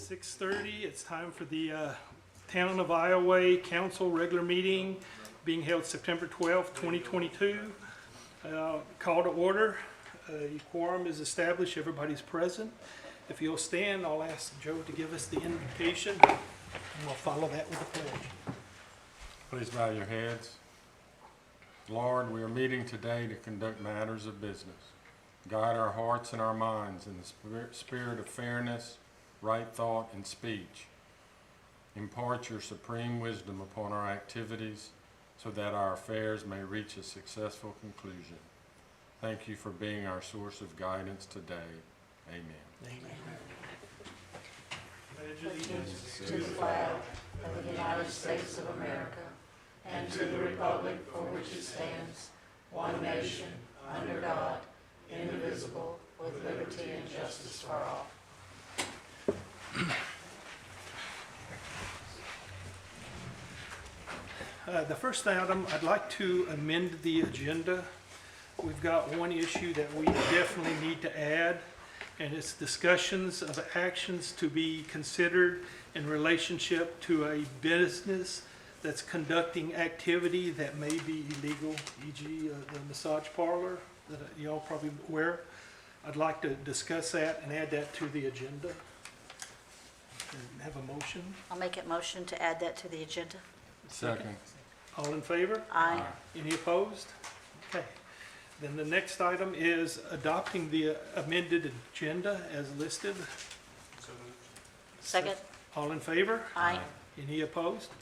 6:30. It's time for the Town of Iowa Council regular meeting being held September 12th, 2022. Call to order. Your quorum is established. Everybody's present. If you'll stand, I'll ask Joe to give us the invocation, and we'll follow that with the pledge. Please bow your heads. Lord, we are meeting today to conduct matters of business. Guide our hearts and our minds in the spirit of fairness, right thought, and speech. Impart your supreme wisdom upon our activities so that our affairs may reach a successful conclusion. Thank you for being our source of guidance today. Amen. Amen. Pledge allegiance to the flag of the United States of America and to the republic for which it stands, one nation, under God, indivisible, with liberty and justice for all. The first item, I'd like to amend the agenda. We've got one issue that we definitely need to add, and it's discussions of actions to be considered in relationship to a business that's conducting activity that may be illegal, e.g. the massage parlor that y'all probably aware. I'd like to discuss that and add that to the agenda. And have a motion. I'll make a motion to add that to the agenda. Second. All in favor? Aye. Any opposed? Okay. Then the next item is adopting the amended agenda as listed. Second. All in favor? Aye. Any opposed?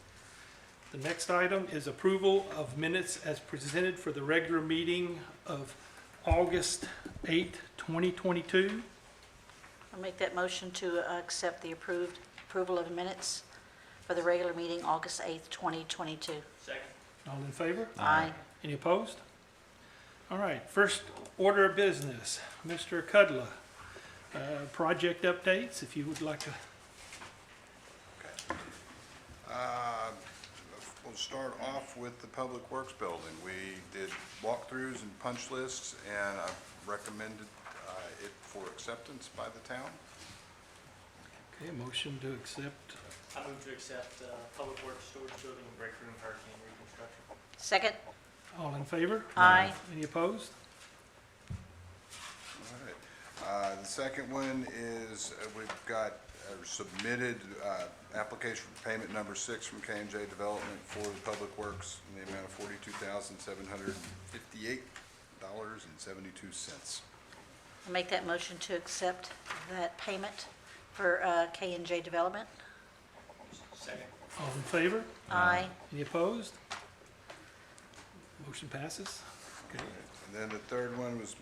The next item is approval of minutes as presented for the regular meeting of August 8th, 2022. I'll make that motion to accept the approval of minutes for the regular meeting, August 8th, 2022. All in favor? Aye. Any opposed? All right, first order of business, Mr. Kudla. Project updates, if you would like to. We'll start off with the Public Works building. We did walkthroughs and punch lists, and I've recommended it for acceptance by the town. Okay, motion to accept. I move to accept Public Works Storage Building and Break Room Hurricane Reconstruction. Second. All in favor? Aye. Any opposed? All right. The second one is we've got submitted application for payment number 6 from K&J Development for the Public Works in the amount of $42,758.72. I'll make that motion to accept that payment for K&J Development. Second. All in favor? Aye. Any opposed? Motion passes. Okay. And then the third one was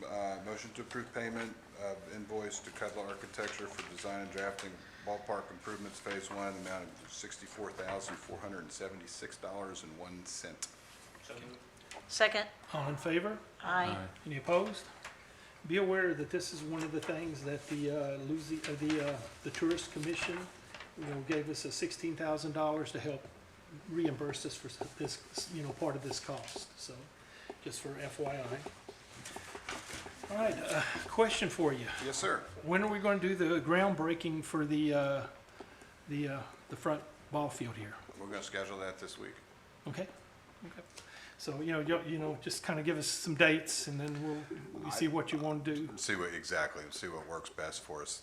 motion to approve payment of invoice to Cudler Architecture for design and drafting ballpark improvements phase 1 in the amount of $64,476.01. So moved. Second. All in favor? Aye. Any opposed? Be aware that this is one of the things that the Tourist Commission, gave us $16,000 to help reimburse us for this, part of this cost. So, just for FYI. All right, question for you. Yes, sir. When are we going to do the groundbreaking for the front ball field here? We're going to schedule that this week. Okay. Okay. So just kind of give us some dates, and then we'll see what you want to do. See what works best for us.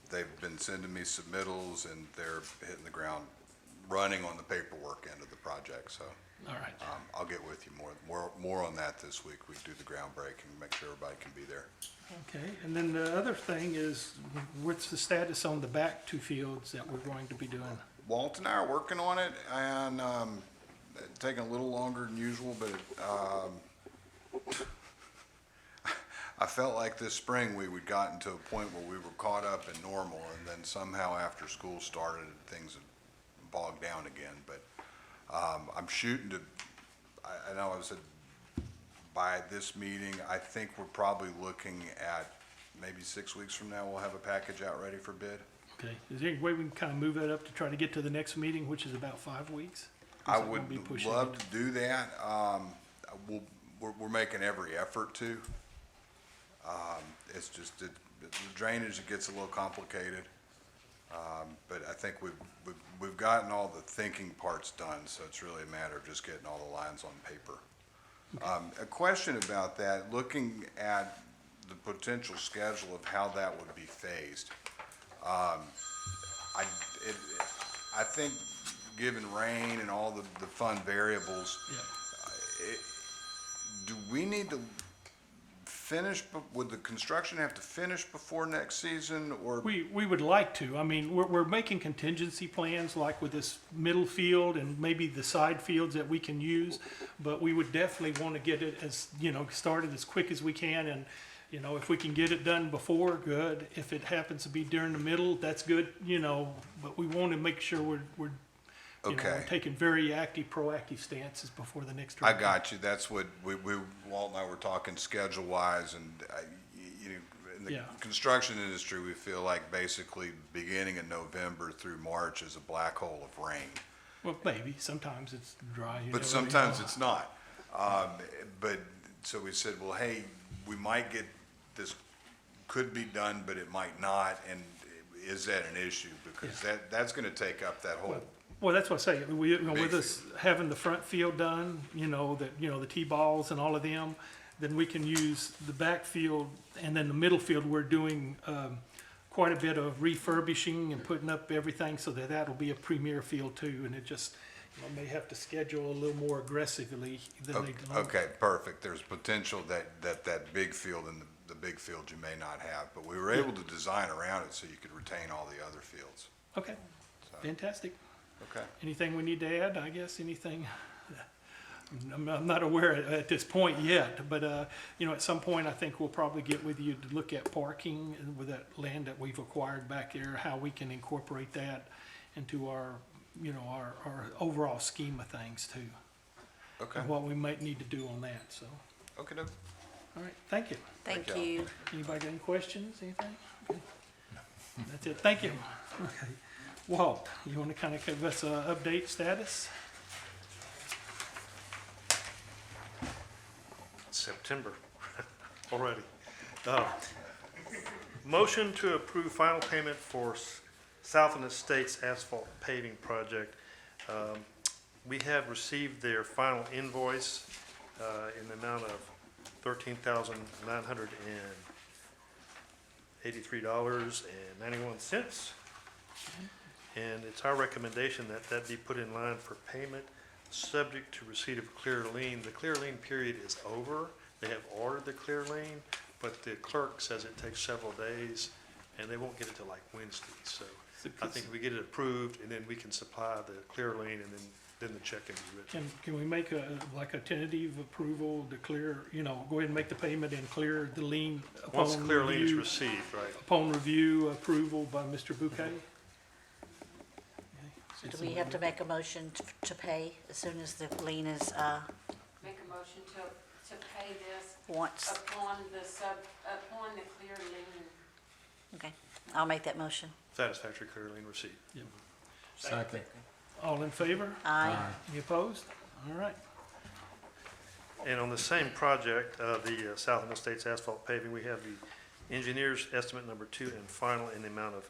They've been sending me submittals, and they're hitting the ground running on the paperwork end of the project. So All right. I'll get with you more on that this week. We do the groundbreaking, make sure everybody can be there. Okay. And then the other thing is, what's the status on the back 2 fields that we're going to be doing? Walt and I are working on it, and it's taking a little longer than usual, but I felt like this spring we would gotten to a point where we were caught up in normal, and then somehow after school started, things had bogged down again. But I'm shooting to, I know I said by this meeting, I think we're probably looking at maybe 6 weeks from now, we'll have a package out ready for bid. Okay. Is there any way we can kind of move that up to try to get to the next meeting, which is about 5 weeks? I Is that would gonna be pushing love it? to do that. We're making every effort to. It's just the drainage gets a little complicated. But I think we've gotten all the thinking parts done, so it's really a matter of just getting all the lines on paper. A question about that, looking at the potential schedule of how that would be phased. I think, given rain and all the fun variables, do we need to finish, would the construction have to finish before next season, or? We would like to. I mean, we're making contingency plans like with this middle field and maybe the side fields that we can use. But we would definitely want to get it as, started as quick as we can. And, if we can get it done before, good. If it happens to be during the middle, that's good, but we want to make sure we're Okay. taking very active, proactive stances before the next. I got you. That's what Walt and I were talking schedule-wise, and in the Yeah. construction industry, we feel like basically beginning in November through March is a black hole of rain. Well, maybe. Sometimes it's dry. you But never sometimes know. it's not. But, so we said, well, hey, we might get, this could be done, but it might not, and is that an issue? Because that's gonna take up that whole, Well, that's what I say, with Big us having the front field done, the T-balls and all of them, then we can use the back field, and then the middle field, we're doing, quite a bit of refurbishing and putting up everything, so that'll be a premier field too, and it just, may have to schedule a little more aggressively than they. okay, perfect. There's potential that big field and the big field you may not have, but we were able to design around it so you could retain all the other fields. Okay, So, fantastic. okay. Anything we need to add, I guess, anything? I'm not aware at this point yet, but, at some point, I think we'll probably get with you to look at parking with that land that we've acquired back there, how we can incorporate that into our overall scheme of things too. Okay. And what we might need to do on that, so. Okay. All right, thank you. Thank Thank you. Anybody got any questions, anything? Okay. That's it, thank you. Okay. Walt, you want to kind of give us a update status? September already. Motion to approve final payment for Southern Estates asphalt paving project. We have received their final invoice in the amount of $13,983.91. And it's our recommendation that that be put in line for payment, subject to receipt of clear lien. The clear lien period is over. They have ordered the clear lien, but the clerk says it takes several days, and they won't get it till like Wednesday. So I think we get it approved, and then we can supply the clear lien, and then the check can be written. Can we make a tentative approval to clear, go ahead and make the payment and clear the lien Once upon the clear lien is review, received, right? upon review approval by Mr. Bouquet? Do we have to make a motion to pay as soon as the lien is, Make a motion to pay this once? upon the clear lien. Okay, I'll make that motion. Satisfactory clear lien receipt. Second. All in favor? Aye. Any opposed? All right. And on the same project, the Southern Estates asphalt paving, we have the engineer's estimate number 2 and final in the amount of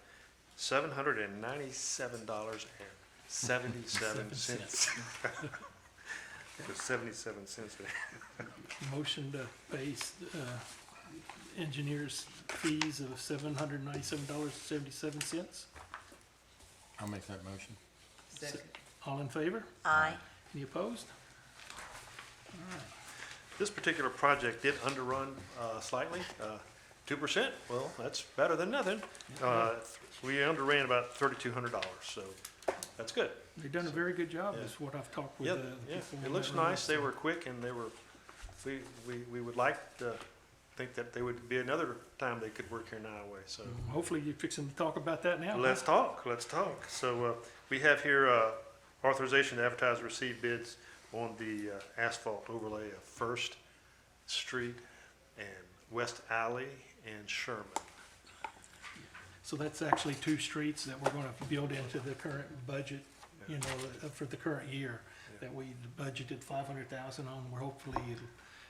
$797.77. There's 77 cents there. Motion to pay engineers' fees of $797.77. I'll make that motion. All in favor? Aye. Any opposed? This particular project did underrun slightly, 2%. Well, that's better than nothing. We underran about $3,200, so that's good. They've done a very good job, Yeah. is what I've talked with Yeah, the people. it on looks that road, nice. They so. were quick, and they were, we would like to think that there would be another time they could work here in Iowa, so. Hopefully you're fixing to talk about that now. Let's talk. So we have here authorization to advertise and receive bids on the asphalt overlay of First Street and West Alley and Sherman. So that's actually 2 streets that we're gonna build into the current budget, for the current year, that we budgeted 500,000 on. We're hopefully it'll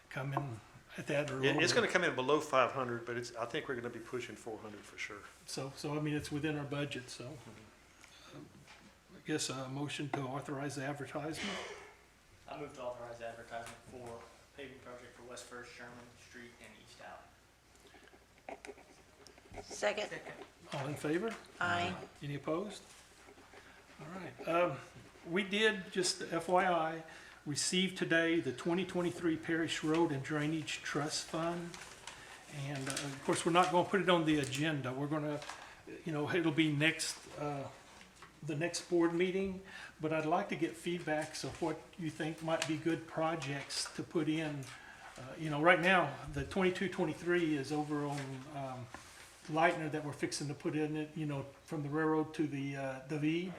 come in at that or It's over. gonna come in below 500, but I think we're gonna be pushing 400 for sure. So, I mean, it's within our budget, so. I guess a motion to authorize the advertisement. I move to authorize advertisement for paving project for West First, Sherman Street, and East Alley. Second. All in favor? Aye. Any opposed? All right. We did, just FYI, receive today the 2023 Parish Road and Drainage Trust Fund. And of course, we're not going to put it on the agenda. We're going to, it'll be next, the next board meeting. But I'd like to get feedbacks of what you think might be good projects to put in. Right now, the 22-23 is over on Lightner that we're fixing to put in it, from the railroad to the V.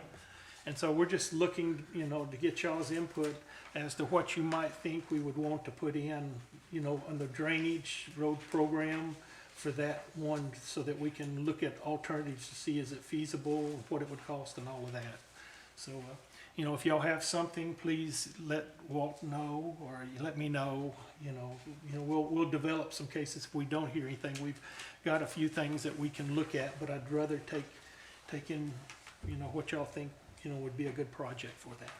And so we're just looking, to get y'all's input as to what you might think we would want to put in, on the drainage road program for that one, so that we can look at alternatives to see is it feasible, what it would cost and all of that. So, if y'all have something, please let Walt know, or you let me know, we'll develop some cases if we don't hear anything. We've got a few things that we can look at, but I'd rather take in, what y'all think, would be a good project for that.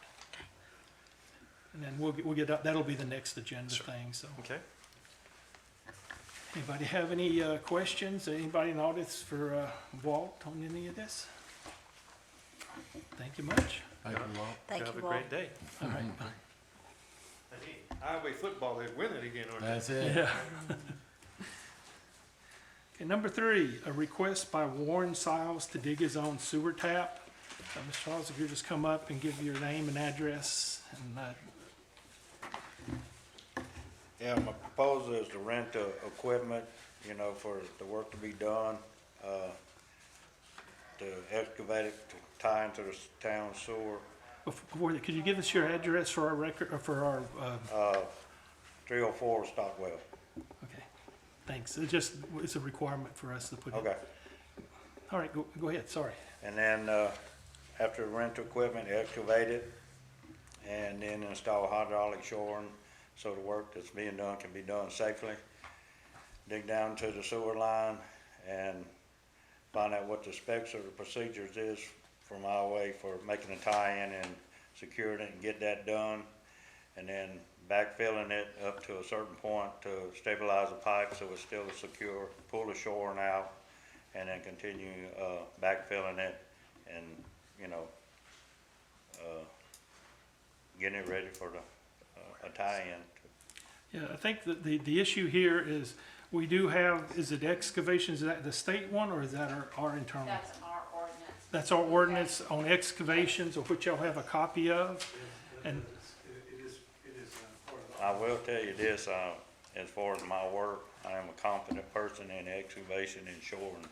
And then we'll get up, that'll be the next agenda thing, so. Okay? Anybody have any questions? Anybody in the audience for Walt on any of this? Thank you much. Thank you, Walt. Thank Have you, a Walt. great day. All right, bye. Highway football, they're winning again, aren't they? That's it. Yeah. Okay, number 3, a request by Warren Siles to dig his own sewer tap. Mr. Charles, if you just come up and give your name and address, and Yeah, my proposal is to rent the equipment, for the work to be done, to excavate it, to tie into the town sewer. before that, could you give us your address for our record, or for our, 304 Stockwell. okay, thanks. It's a requirement for us to put in. Okay. All right, go ahead, sorry. And then, after rent the equipment, excavate it, and then install hydraulic shoring so the work that's being done can be done safely. Dig down to the sewer line and find out what the specs or the procedures is from Highway for making a tie-in and securing it and get that done. And then backfilling it up to a certain point to stabilize the pipe so it's still secure, pull the shoring out, and then continue backfilling it and, getting it ready for a tie-in. Yeah, I think that the issue here is, we do have, is it excavations, is that the state one, or is that our internal? That's our ordinance. That's our ordinance on excavations, of which y'all have a copy of, and, I will tell you this, as far as my work, I am a competent person in excavation and shoring.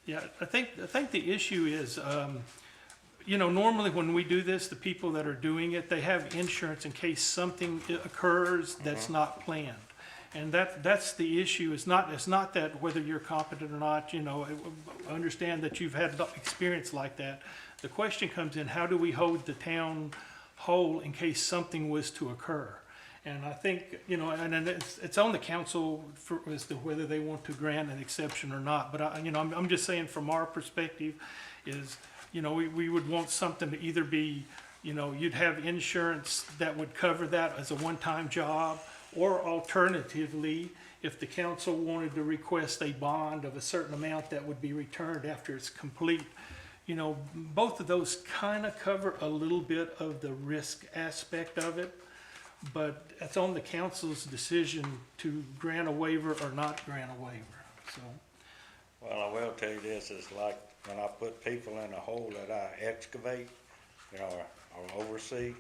yeah, I think the issue is, normally when we do this, the people that are doing it, they have insurance in case something occurs that's not planned. And that's the issue. It's not that whether you're competent or not, I understand that you've had experience like that. The question comes in, how do we hold the town whole in case something was to occur? And I think, and then it's on the council as to whether they want to grant an exception or not. But I'm just saying from our perspective is, we would want something to either be, you'd have insurance that would cover that as a one-time job, or alternatively, if the council wanted to request a bond of a certain amount that would be returned after it's complete. Both of those kind of cover a little bit of the risk aspect of it, but it's on the council's decision to grant a waiver or not grant a waiver, so. Well, I will tell you this, it's like when I put people in a hole that I excavate, or oversee,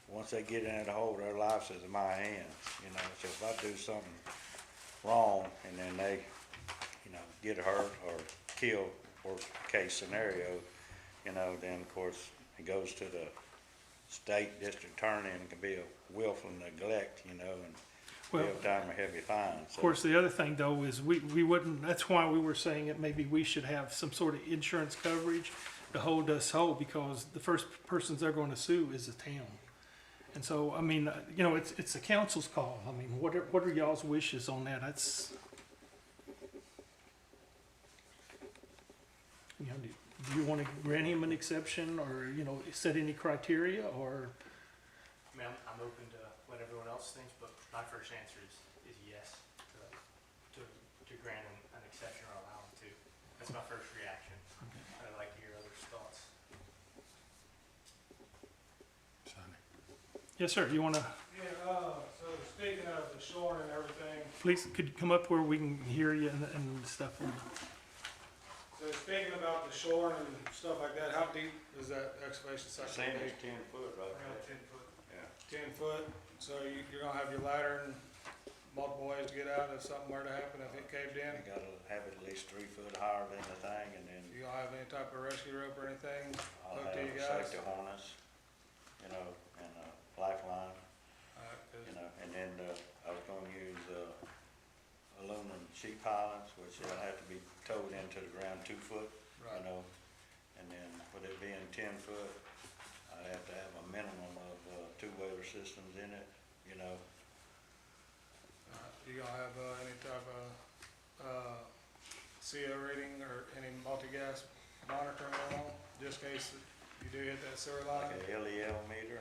once they get in that hole, their lives is in my hands, so if I do something wrong and then they, get hurt or killed, worst case scenario, then of course it goes to the state district attorney and it can be a willful neglect, and Well, give time a heavy fine. Of course, the other thing though is we wouldn't, that's why we were saying that maybe we should have some sort of insurance coverage to hold us whole, because the first persons they're going to sue is the town. And so, I mean, you know, it's the council's call. I mean, what are y'all's wishes on that? That's, you know, do you want to grant him an exception or, you know, set any criteria or? I mean, I'm open to what everyone else thinks, but my first answer is yes, to grant an exception or allow him to. That's my first reaction. I'd like to hear others' thoughts. Sonny. Yes, sir. You want to, Yeah, so speaking of the shore and everything, please, could you come up where we can hear you and stuff? so speaking about the shore and stuff like that, how deep is that excavation section? Same gonna as be? 10 foot right Around there. 10 foot. Yeah. 10 foot, so you're gonna have your ladder and multiple ways to get out if something were to happen, if it caved in? You gotta have it at least 3 foot higher than the thing, and then You gonna have any type of rescue rope or anything I'll hooked have to you a guys? safety harness, you know, and a lifeline, Alright, 'cause- you know, and then, I was gonna use, aluminum sheet pilings, which will have to be towed into the ground 2 foot, you Right. know, and then with it being 10 foot, I'd have to have a minimum of, 2 waiver systems in it, you know. You gonna have, any type of, CO rating or any multi-gas monitoring on, just in case you do hit that sewer line? Like a LEL meter,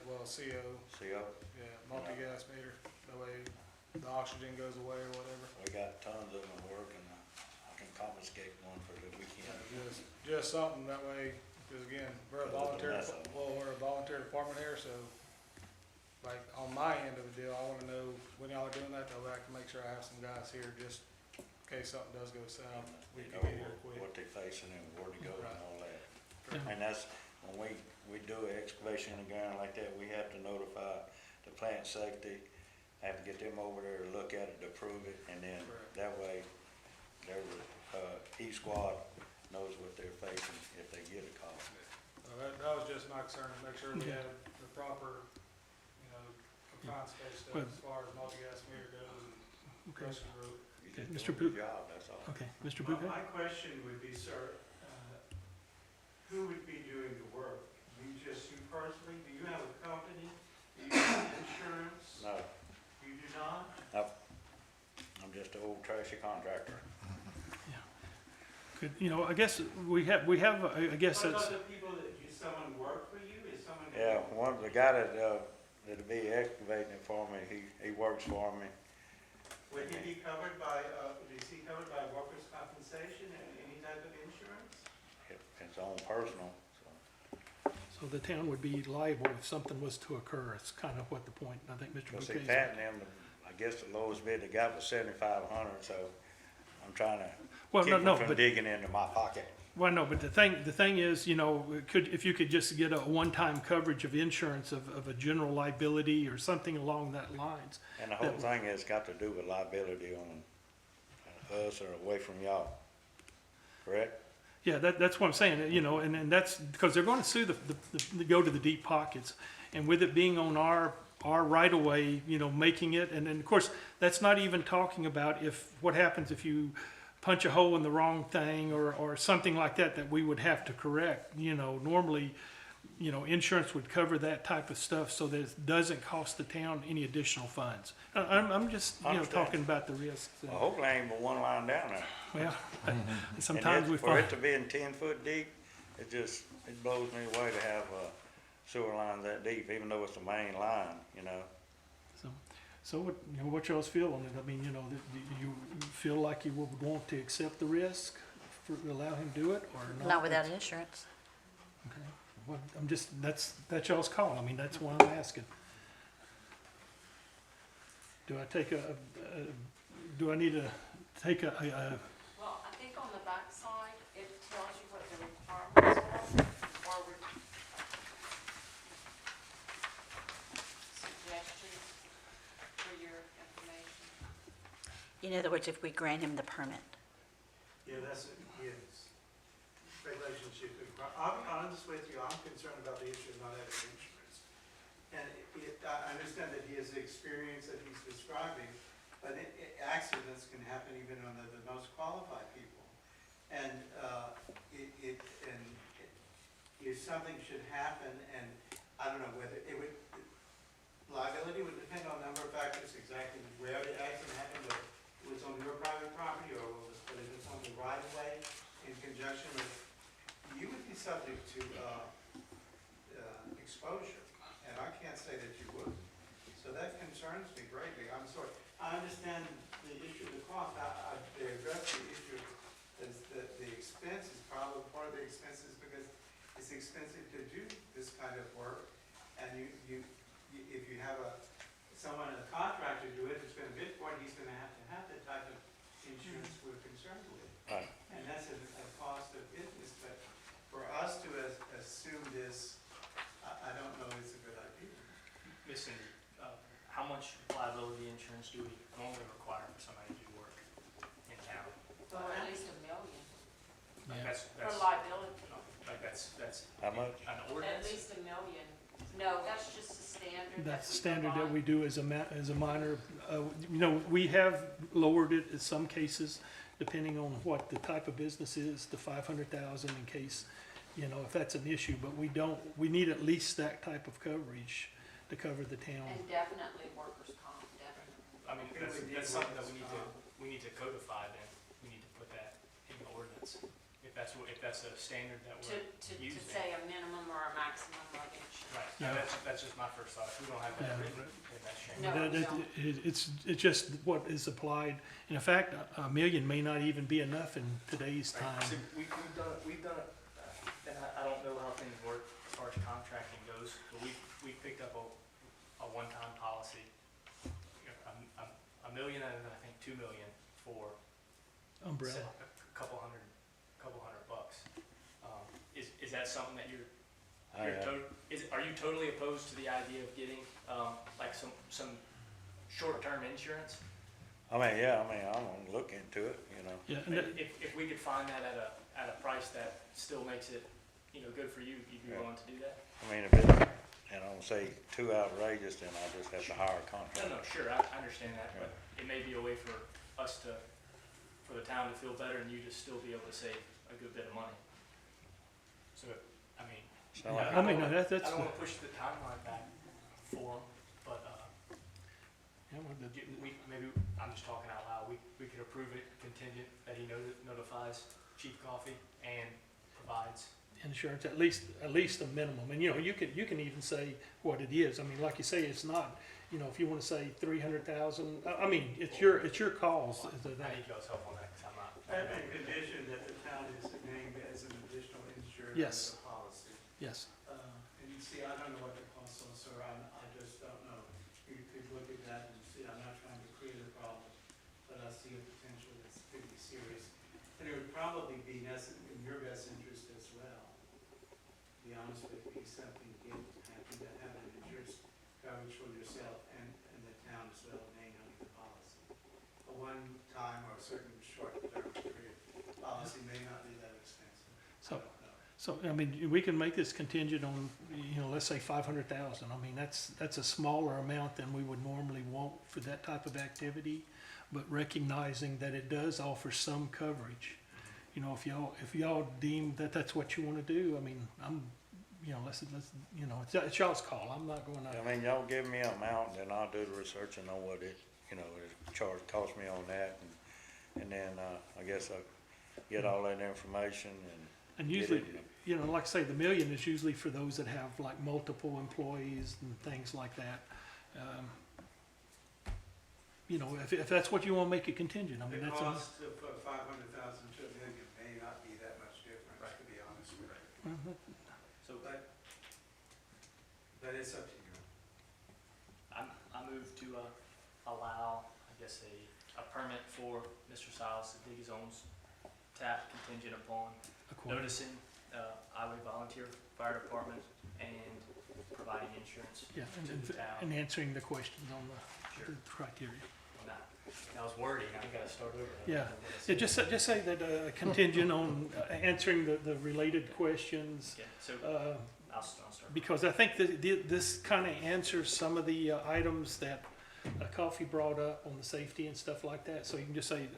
Well, CO, CO, yeah, multi-gas meter, that way the oxygen goes away or whatever. we got tons of them working, I can confiscate one for the weekend. Just something that way, because again, we're a Because of the volunteer, mess of 'em. well, we're a volunteer department here, so like on my end of the deal, I wanna know when y'all are doing that, though, I can make sure I have some guys here just in case something does go south, we You can know get here quick. what they're facing and where to go Right. and all that. Yeah. And that's, when we do an excavation in the ground like that, we have to notify the plant safety, have to get them over there to look at it, to prove it, and then Correct. that way, their, each squad knows what they're facing if they get a call. That was just my concern, to make sure we Okay. had the proper, you know, confined space stuff Well- as far as multi-gas meter goes and Okay. rescue rope. You Okay, just Mr. do a Boot. good job, that's all. Okay, Mr. Bouquet? My question would be, sir, who would be doing the work? You personally, do you have a company? Do you have insurance? No, You do not? I'm just an old trashy contractor. Could, you know, I guess we have, I guess What that's, about the people that, someone work for you? Is someone? Yeah, one, the guy that'll be excavating it for me, he works for me. Would he be covered by, is he covered by workers' compensation and any type of insurance? It's on personal, so. so the town would be liable if something was to occur. It's kind of what the point, I think Mr. Cause they Bouquet is. patent them, I guess the lowest bid they got was 7,500, so I'm trying to Well, keep no, them no, from but, digging into my pocket. well, no, but the thing is, you know, if you could just get a one-time coverage of insurance of a general liability or something along that lines. And the whole thing has got to do with liability on us or away from y'all, correct? Yeah, that's what I'm saying, you know, and that's, because they're gonna sue the go to the deep pockets. And with it being on our right of way, you know, making it, and of course, that's not even talking about what happens if you punch a hole in the wrong thing or something like that we would have to correct. You know, normally, you know, insurance would cover that type of stuff so that it doesn't cost the town any additional funds. I'm just, you know, Understand. talking about the risks. Well, hopefully ain't but one line down there. Well, And sometimes we for find. it to be in 10 foot deep, it blows me away to have a sewer line that deep, even though it's the main line, you know. So what, you know, what y'all's feel on it? I mean, you know, do you feel like you would want to accept the risk for, allow him to do it or not? Not without insurance. Okay, well, I'm just, that's y'all's call. I mean, that's why I'm asking. Do I take do I need to take Well, I think on the back side, it tells you what the requirements are, or suggestions for your information. In other words, if we grant him the permit. Yeah, that's, yes. Regulations should be, I'm honest with you, I'm concerned about the issue of not having insurance. And I understand that he has the experience that he's describing, but accidents can happen even on the most qualified people. And if something should happen, and I don't know whether it would, liability would depend on a number of factors, exactly where the accident happened, whether it was on your private property or whether it was on the right of way in conjunction with, you would be subject to, exposure, and I can't say that you would. So that concerns me greatly, I'm sorry. I understand the issue of the cost, they address the issue is that the expense is probably part of the expenses because it's expensive to do this kind of work. And if you have someone in a contractor do it, who's gonna bid for it, he's gonna have the type of insurance we're concerned with. Right. And that's a cost of business, but for us to assume this, I don't know it's a good idea. Miss Cindy, how much liability insurance do we normally require for somebody to do work in town? Well, at least $1 million Like Yeah. that's, for liability. like that's How much? an At ordinance? least $1 million. No, that's just the standard. That's the we standard that provide. we do as a minor, you know, we have lowered it in some cases, depending on what the type of business is, to 500,000 in case, you know, if that's an issue, but we need at least that type of coverage to cover the town. And definitely workers' comp, definitely. I mean, Okay, we need that's something that workers' we need to codify then. We need to put that in the ordinance. If that's a standard that To we're using. say a minimum or a maximum of insurance. Right, Yeah. that's just my first thought. If we don't have that Yeah. written, then that's shame. No, That- we that- don't. It's just what is applied, and in fact, $1 million may not even be enough in today's Right. time. See, we've done it, and I don't know how things work as far as contracting goes, but we picked up a one-time policy. You know, $1 million and I think $2 million for Umbrella. a couple hundred bucks. Is that something that are you totally opposed to the idea of getting, like some short-term insurance? I mean, yeah, I'm gonna look into it, you know. Yeah, and that- If we could find that at a price that still makes it, you know, good for you, you'd be Yeah. willing to do that? I mean, if it's, and I don't say too outrageous, then I just have to hire a No, contractor. no, sure, I understand that, but it may be a way for for the town to feel better and you to still be able to save a good bit of money. So, I mean, So, I mean, no, I that's, don't wanna push the timeline back for them, but, yeah, well, the- maybe, I'm just talking out loud, we could approve it contingent that he notifies Chief Coffee and provides. insurance, at least a minimum, and you know, you can even say what it is, I mean, like you say, it's not, you know, if you wanna say 300,000, I mean, it's your calls, is it I that? need y'all's help on that, cause I'm not. And condition that the town is named as an additional insured Yes. under the policy. Yes, And you see, I don't know what the costs are, sir, I just don't know. You could look at that and see, I'm not trying to create a problem, but I see a potential that's pretty serious. And it would probably be in your best interest as well, to be honest with you, something get happy to have an insurance coverage for yourself and the town as well, named under the policy. A one-time or a certain short-term period policy may not be that expensive. So- I don't know. so, I mean, we can make this contingent on, you know, let's say 500,000, I mean, that's a smaller amount than we would normally want for that type of activity, but recognizing that it does offer some coverage. You know, if y'all deem that that's what you wanna do, I mean, you know, let's, you know, it's y'all's call, I'm not gonna, I mean, y'all give me an amount, then I'll do the research and know what it, you know, it cost me on that, and then, I guess I'll get all that information and get usually, it. you know, like I say, the $1 million is usually for those that have like multiple employees and things like that. You know, if that's what you wanna make it contingent, I mean, The that's, cost of 500,000 to $1 million may not be that much difference, to be honest with you. So But it's up to you. I move to allow, I guess, a permit for Mr. Silas to dig his own tap contingent upon noticing Iowa Volunteer Fire Department and providing insurance yeah, to the town. and answering the questions on Sure. the criteria. on that. That was wordy, I gotta start over. Yeah. Yeah, just say that contingent on answering the related questions, Okay, so I'll start. because I think that this kind of answers some of the items that Coffee brought up on the safety and stuff like that. So you can just say,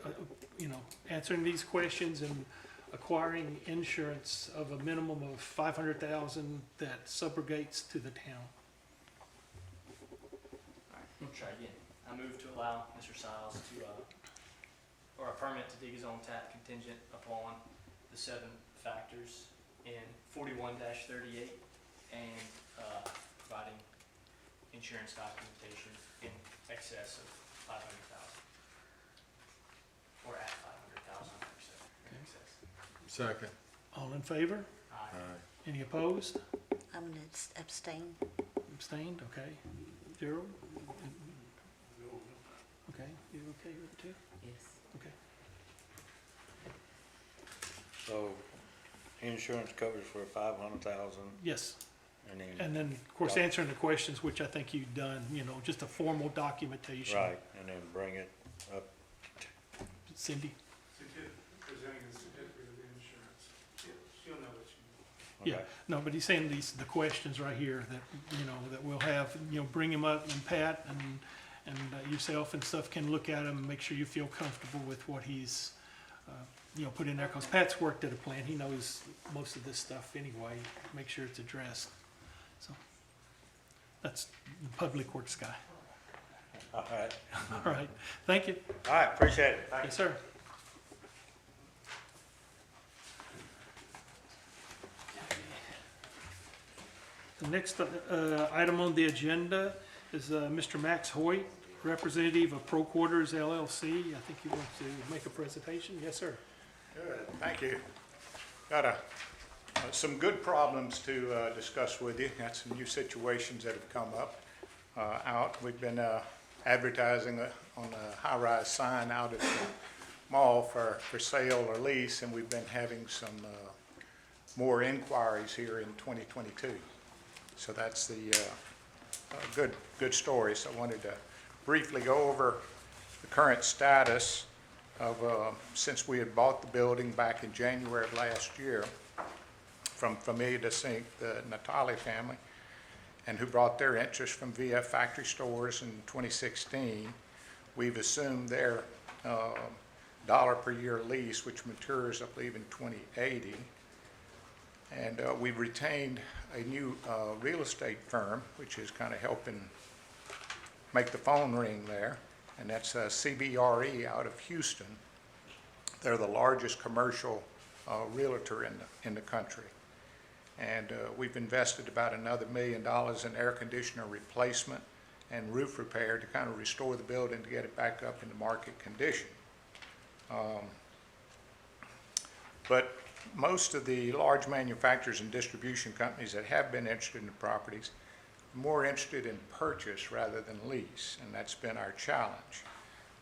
you know, answering these questions and acquiring insurance of a minimum of 500,000 that subrogates to the town. Try again. I move to allow Mr. Siles to, or a permit to dig his own tap contingent upon the 7 factors in 41-38 and providing insurance documentation in excess of 500,000. Or at 500,000, in excess. Second. All in favor? Aye. Any opposed? I'm gonna abstain. Abstained? Okay. Gerald? Okay, you okay with it too? Yes. Okay. So insurance covers for 500,000 Yes, and then, and then, of course, answering the questions, which I think you've done, you know, just a formal documentation. right, and then bring it up. Cindy? Presenting the certificate of insurance. She'll know what you Yeah, Okay. no, but he's saying the questions right here that, you know, that we'll have, you know, bring him up, and Pat and yourself and stuff can look at him and make sure you feel comfortable with what he's, you know, put in there, because Pat's worked at a plant, he knows most of this stuff anyway, make sure it's addressed. So, that's the public works guy. All right, All right, thank you. all right, appreciate it. Thank you. Yes, sir. The next item on the agenda is Mr. Max Hoyt, representative of Pro Quarters LLC. I think you want to make a presentation. Yes, sir. Good, thank you. Got some good problems to discuss with you. Got some new situations that have come up out. We've been advertising on a high-rise sign out at the mall for sale or lease, and we've been having some more inquiries here in 2022. So that's the good story. So I wanted to briefly go over the current status of, since we had bought the building back in January of last year from Familia de Sink, the Natali family, and who brought their interest from VF Factory Stores in 2016. We've assumed their dollar per year lease, which matures, I believe, in 2080. And we've retained a new real estate firm, which is kind of helping make the phone ring there, and that's CBRE out of Houston. They're the largest commercial realtor in the country. And we've invested about another $1 million in air conditioner replacement and roof repair to kind of restore the building to get it back up into market condition. But most of the large manufacturers and distribution companies that have been interested in the properties are more interested in purchase rather than lease, and that's been our challenge.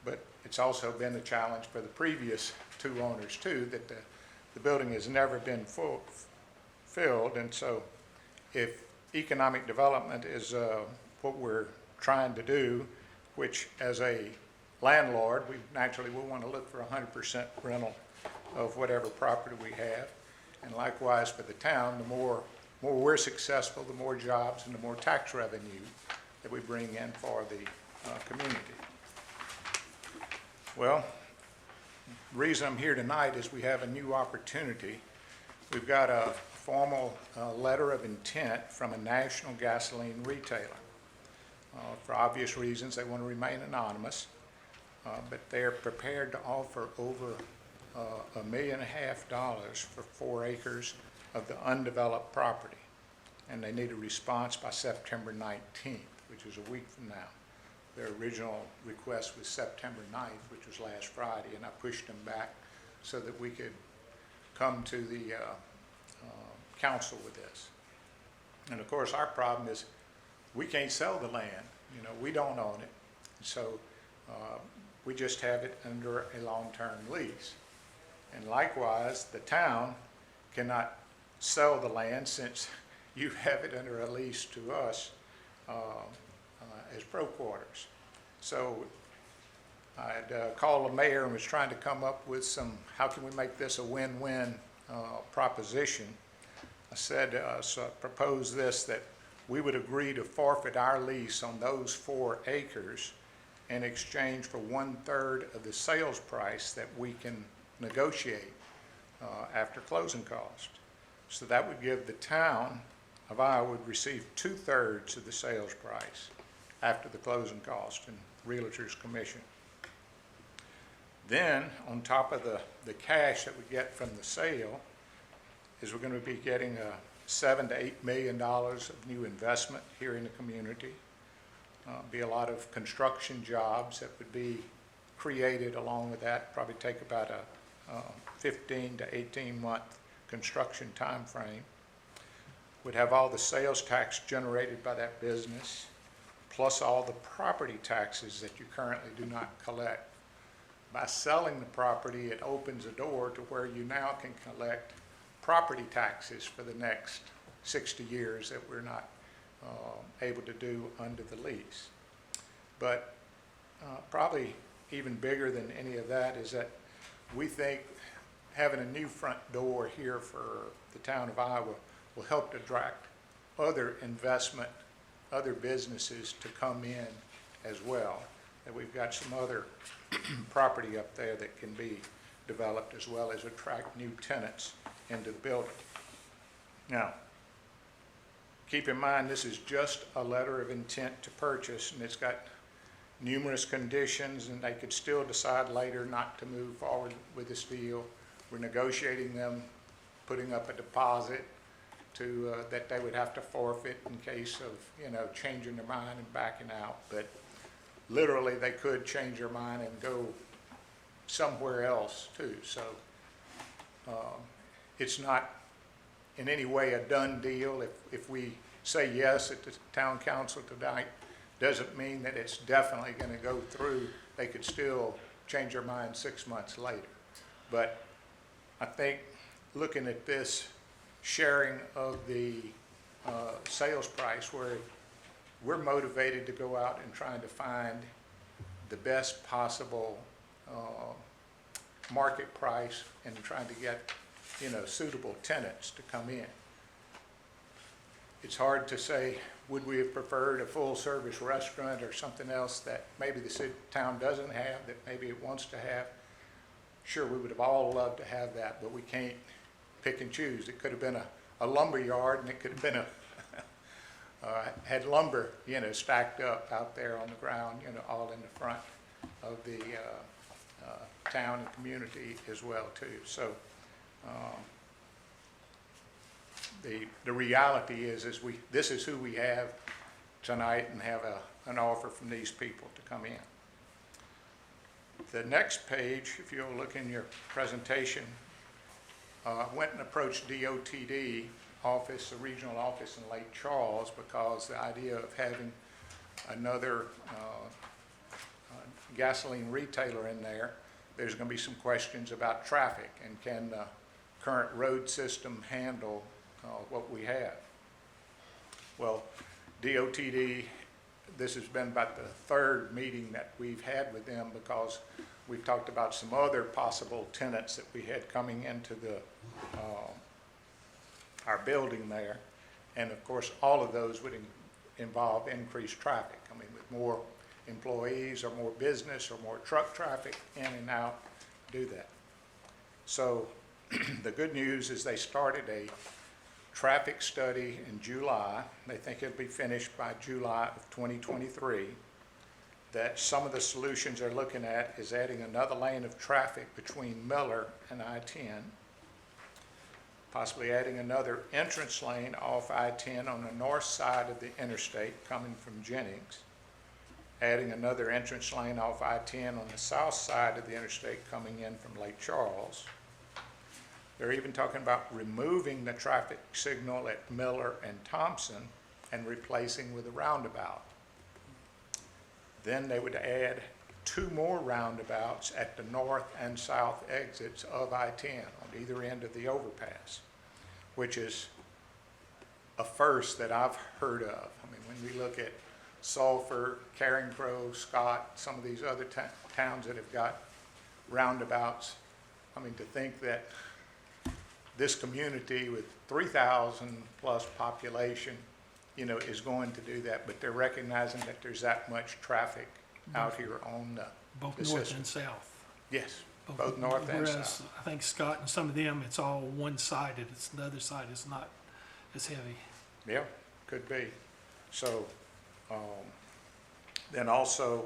But it's also been a challenge for the previous 2 owners too, that the building has never been filled, and so if economic development is what we're trying to do, which as a landlord, we naturally will want to look for 100% rental of whatever property we have. And likewise for the town, the more we're successful, the more jobs and the more tax revenue that we bring in for the community. Well, the reason I'm here tonight is we have a new opportunity. We've got a formal letter of intent from a national gasoline retailer. For obvious reasons, they want to remain anonymous, but they're prepared to offer over $1.5 million for 4 acres of the undeveloped property. And they need a response by September 19th, which is a week from now. Their original request was September 9th, which was last Friday, and I pushed them back so that we could come to the council with this. And of course, our problem is we can't sell the land. You know, we don't own it. So we just have it under a long-term lease. And likewise, the town cannot sell the land since you have it under a lease to us as Pro Quarters. So I had called the mayor and was trying to come up with some, how can we make this a win-win proposition. I said, so I proposed this, that we would agree to forfeit our lease on those 4 acres in exchange for 1/3 of the sales price that we can negotiate after closing cost. So that would give the town of Iowa would receive 2/3 of the sales price, after the closing cost and realtor's commission. Then, on top of the cash that we get from the sale, is we're going to be getting $7 to $8 million of new investment here in the community. Be a lot of construction jobs that would be created along with that, probably take about a 15 to 18-month construction time frame. Would have all the sales tax generated by that business, plus all the property taxes that you currently do not collect. By selling the property, it opens a door to where you now can collect property taxes for the next 60 years that we're not able to do under the lease. But probably even bigger than any of that is that we think having a new front door here for the town of Iowa will help to attract other investment, other businesses to come in as well. And we've got some other property up there that can be developed, as well as attract new tenants into the building. Now, keep in mind, this is just a letter of intent to purchase, and it's got numerous conditions, and they could still decide later not to move forward with this deal. We're negotiating them, putting up a deposit to, that they would have to forfeit in case of, changing their mind and backing out. But literally, they could change their mind and go somewhere else too. So it's not in any way a done deal. If we say yes at the town council tonight, doesn't mean that it's definitely going to go through. They could still change their mind 6 months later. But I think looking at this sharing of the sales price, where we're motivated to go out and trying to find the best possible market price and trying to get, suitable tenants to come in. It's hard to say, would we have preferred a full-service restaurant or something else that maybe the town doesn't have, that maybe it wants to have? Sure, we would have all loved to have that, but we can't pick and choose. It could have been a lumber yard, and it could have been had lumber, stacked up out there on the ground, all in the front of the town and community as well too. So the reality is this is who we have tonight, and have an offer from these people to come in. The next page, if you'll look in your presentation, went and approached DOTD office, the regional office in Lake Charles, because the idea of having another gasoline retailer in there, there's going to be some questions about traffic, and can the current road system handle what we have. Well, DOTD, this has been about the third meeting that we've had with them, because we've talked about some other possible tenants that we had coming into the our building there, and of course all of those would involve increased traffic. I mean, with more employees or more business or more truck traffic in and out, do that. So the good news is they started a traffic study in July. They think it'll be finished by July of 2023. That some of the solutions they're looking at is adding another lane of traffic between Miller and I-10, possibly adding another entrance lane off I-10 on the north side of the interstate coming from Jennings, adding another entrance lane off I-10 on the south side of the interstate coming in from Lake Charles. They're even talking about removing the traffic signal at Miller and Thompson and replacing with a roundabout. Then they would add 2 more roundabouts at the north and south exits of I-10 on either end of the overpass, which is a first that I've heard of. I mean, when we look at Sulphur, Carencro, Scott, some of these other towns that have got roundabouts, I mean, to think that this community with 3,000 plus population, is going to do that, but they're recognizing that there's that much traffic out here on Both the north system. and south. Yes, both north and Whereas south. I think Scott and some of them, it's all one-sided. It's the other side is not as heavy. Yeah, could be. So, Then also,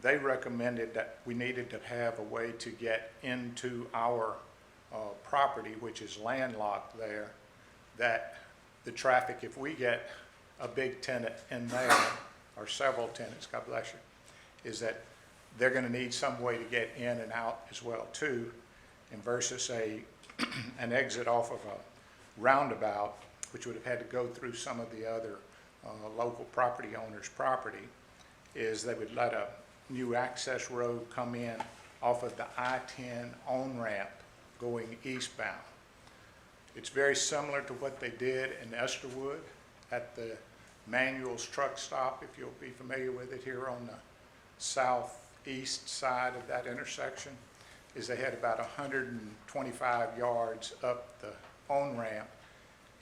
they recommended that we needed to have a way to get into our property, which is landlocked there, that the traffic, if we get a big tenant in there, or several tenants, God bless you, is that they're gonna need some way to get in and out as well too, and versus an exit off of a roundabout, which would have had to go through some of the other local property owners' property, is they would let a new access road come in off of the I-10 on-ramp going eastbound. It's very similar to what they did in Esterwood at the Manuel's truck stop, if you'll be familiar with it, here on the southeast side of that intersection, is they had about 125 yards up the on-ramp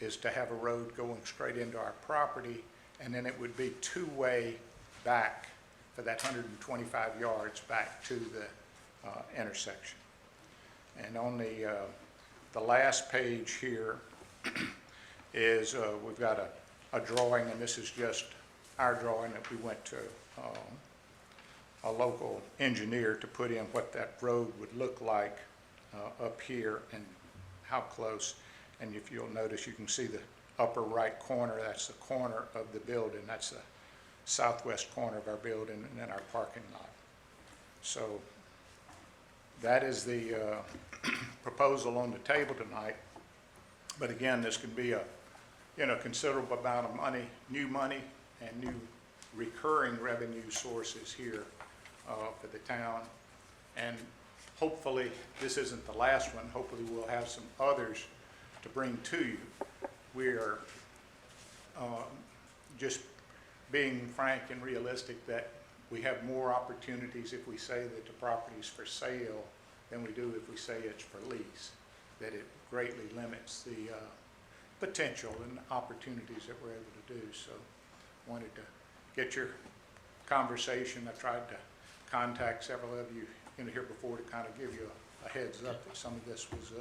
is to have a road going straight into our property, and then it would be two-way back for that 125 yards back to the intersection. And on the last page here is we've got a drawing, and this is just our drawing that we went to a local engineer to put in what that road would look like up here and how close. And if you'll notice, you can see the upper right corner, that's the corner of the building. That's the southwest corner of our building and then our parking lot. So that is the proposal on the table tonight. But again, this can be a considerable amount of money, new money and new recurring revenue sources here for the town. And hopefully, this isn't the last one. Hopefully we'll have some others to bring to you. We are just being frank and realistic that we have more opportunities if we say that the property is for sale than we do if we say it's for lease, that it greatly limits the potential and opportunities that we're able to do. So wanted to get your conversation. I tried to contact several of you here before to kind of give you a heads up that some of this was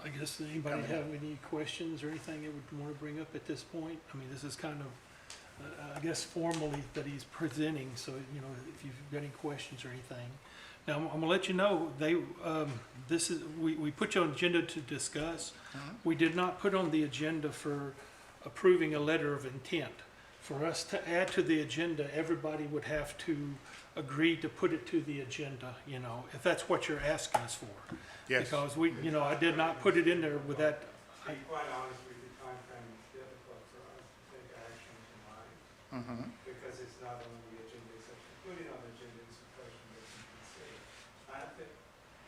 I guess, anybody have any questions or anything they would want to bring up at this point? I mean, this is kind of, I guess formally that he's presenting, so, if you've got any questions or anything. Now, I'm gonna let you know, we put you on agenda to discuss. We did not put on the agenda for approving a letter of intent. For us to add to the agenda, everybody would have to agree to put it to the agenda, if that's what you're asking us for. Yes. Because I did not put it in there with that. To be quite honest with you, timeframe is difficult for us to take action tonight, because it's not on the agenda, it's actually put it on the agenda, it's a question that you can consider. I think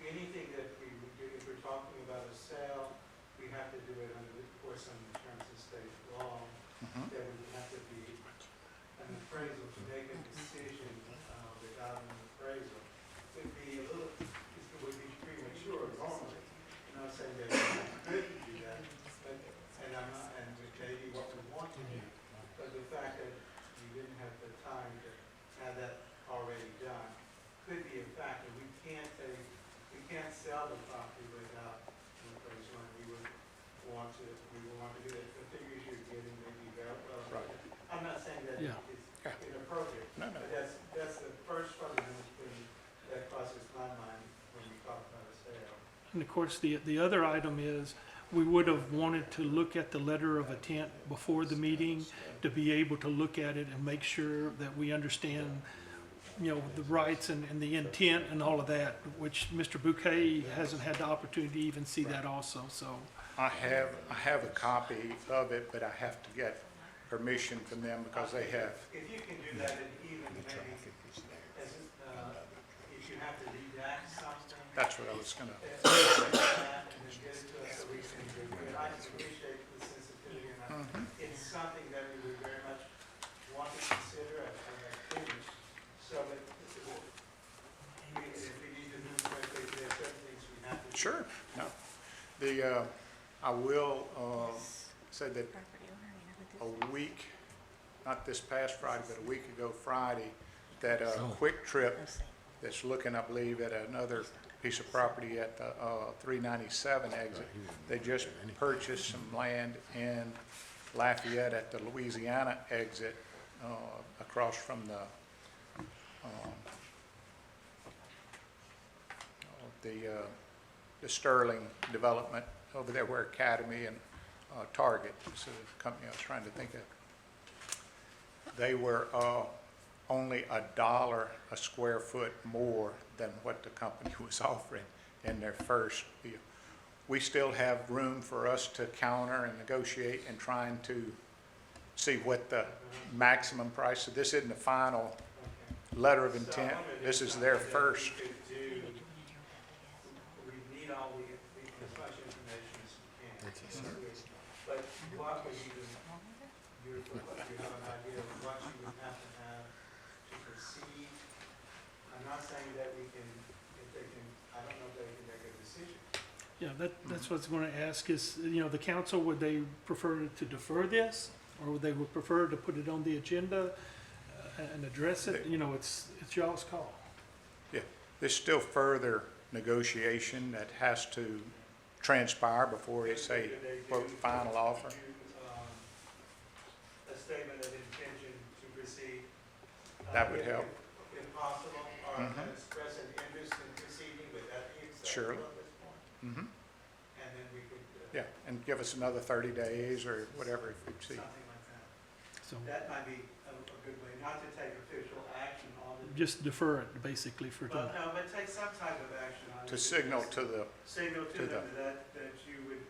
anything that we would do, if we're talking about a sale, we have to do it under, of course, under the terms of state law. There would have to be an appraisal to make a decision without an appraisal. Would be a little, it would be premature normally. I'm not saying that we couldn't do that, but, and I'm not, and maybe what we want to do. But the fact that you didn't have the time to have that already done could be a factor. We can't sell the property without an appraisal, and we would want to do that. The figures you're getting may be very well. Right. I'm not saying that Yeah. it's inappropriate. No. But that's the first fundamental thing that crosses my mind when we talk about a sale. And of course, the other item is, we would have wanted to look at the letter of intent before the meeting to be able to look at it and make sure that we understand, the rights and the intent and all of that, which Mr. Bouquet hasn't had the opportunity to even see that also, so. I have a copy of it, but I have to get permission from them because they have. If you can do that, and even maybe, if you have to redact something. That's what I was gonna. And then get it to us so we can review it. I appreciate the sensitivity, and it's something that we would very much want to consider as finished, so that if we need to move quickly, there are certain things we have to do. Sure. No. I will say that a week, not this past Friday, but a week ago Friday, that Quick Trip that's looking, I believe, at another piece of property at the 397 exit. They just purchased some land in Lafayette at the Louisiana exit across from the Sterling development over there where Academy and Target is the company I was trying to think of. They were only $1 a square foot more than what the company was offering in their first deal. We still have room for us to counter and negotiate and trying to see what the maximum price. So this isn't the final letter of intent. This is their first. We need all as much information as we can. But what would you have an idea of what you would have to proceed? I'm not saying that I don't know if they can make a decision. Yeah, that's what I was going to ask is, the council, would they prefer to defer this? Or would they prefer to put it on the agenda and address it? It's y'all's call. Yeah, there's still further negotiation that has to transpire before it's a quote final offer. A statement of intention to proceed. That would help. If possible, or express an interest in proceeding, would that be Surely. acceptable at this point? Mhm. And then we could, Yeah, and give us another 30 days or whatever if we see. something like that. So That might be a good way, not to take official action on it. just defer it basically for Well, time. no, but take some type of action on it. To signal to the, Signal to to them that you would,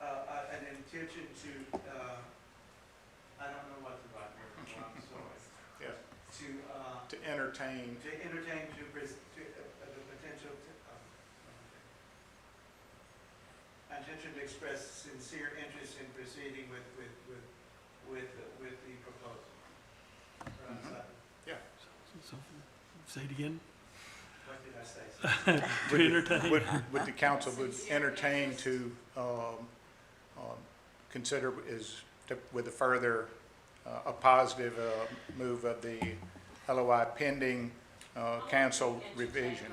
an intention to, I don't know what the right word is, I'm sorry. yeah, To to entertain, entertain the potential, intention to express sincere interest in proceeding with the proposal. yeah. So, say it again. What did I say? To entertain. Would the council would entertain to consider with a further, a positive move of the LOI pending council revision?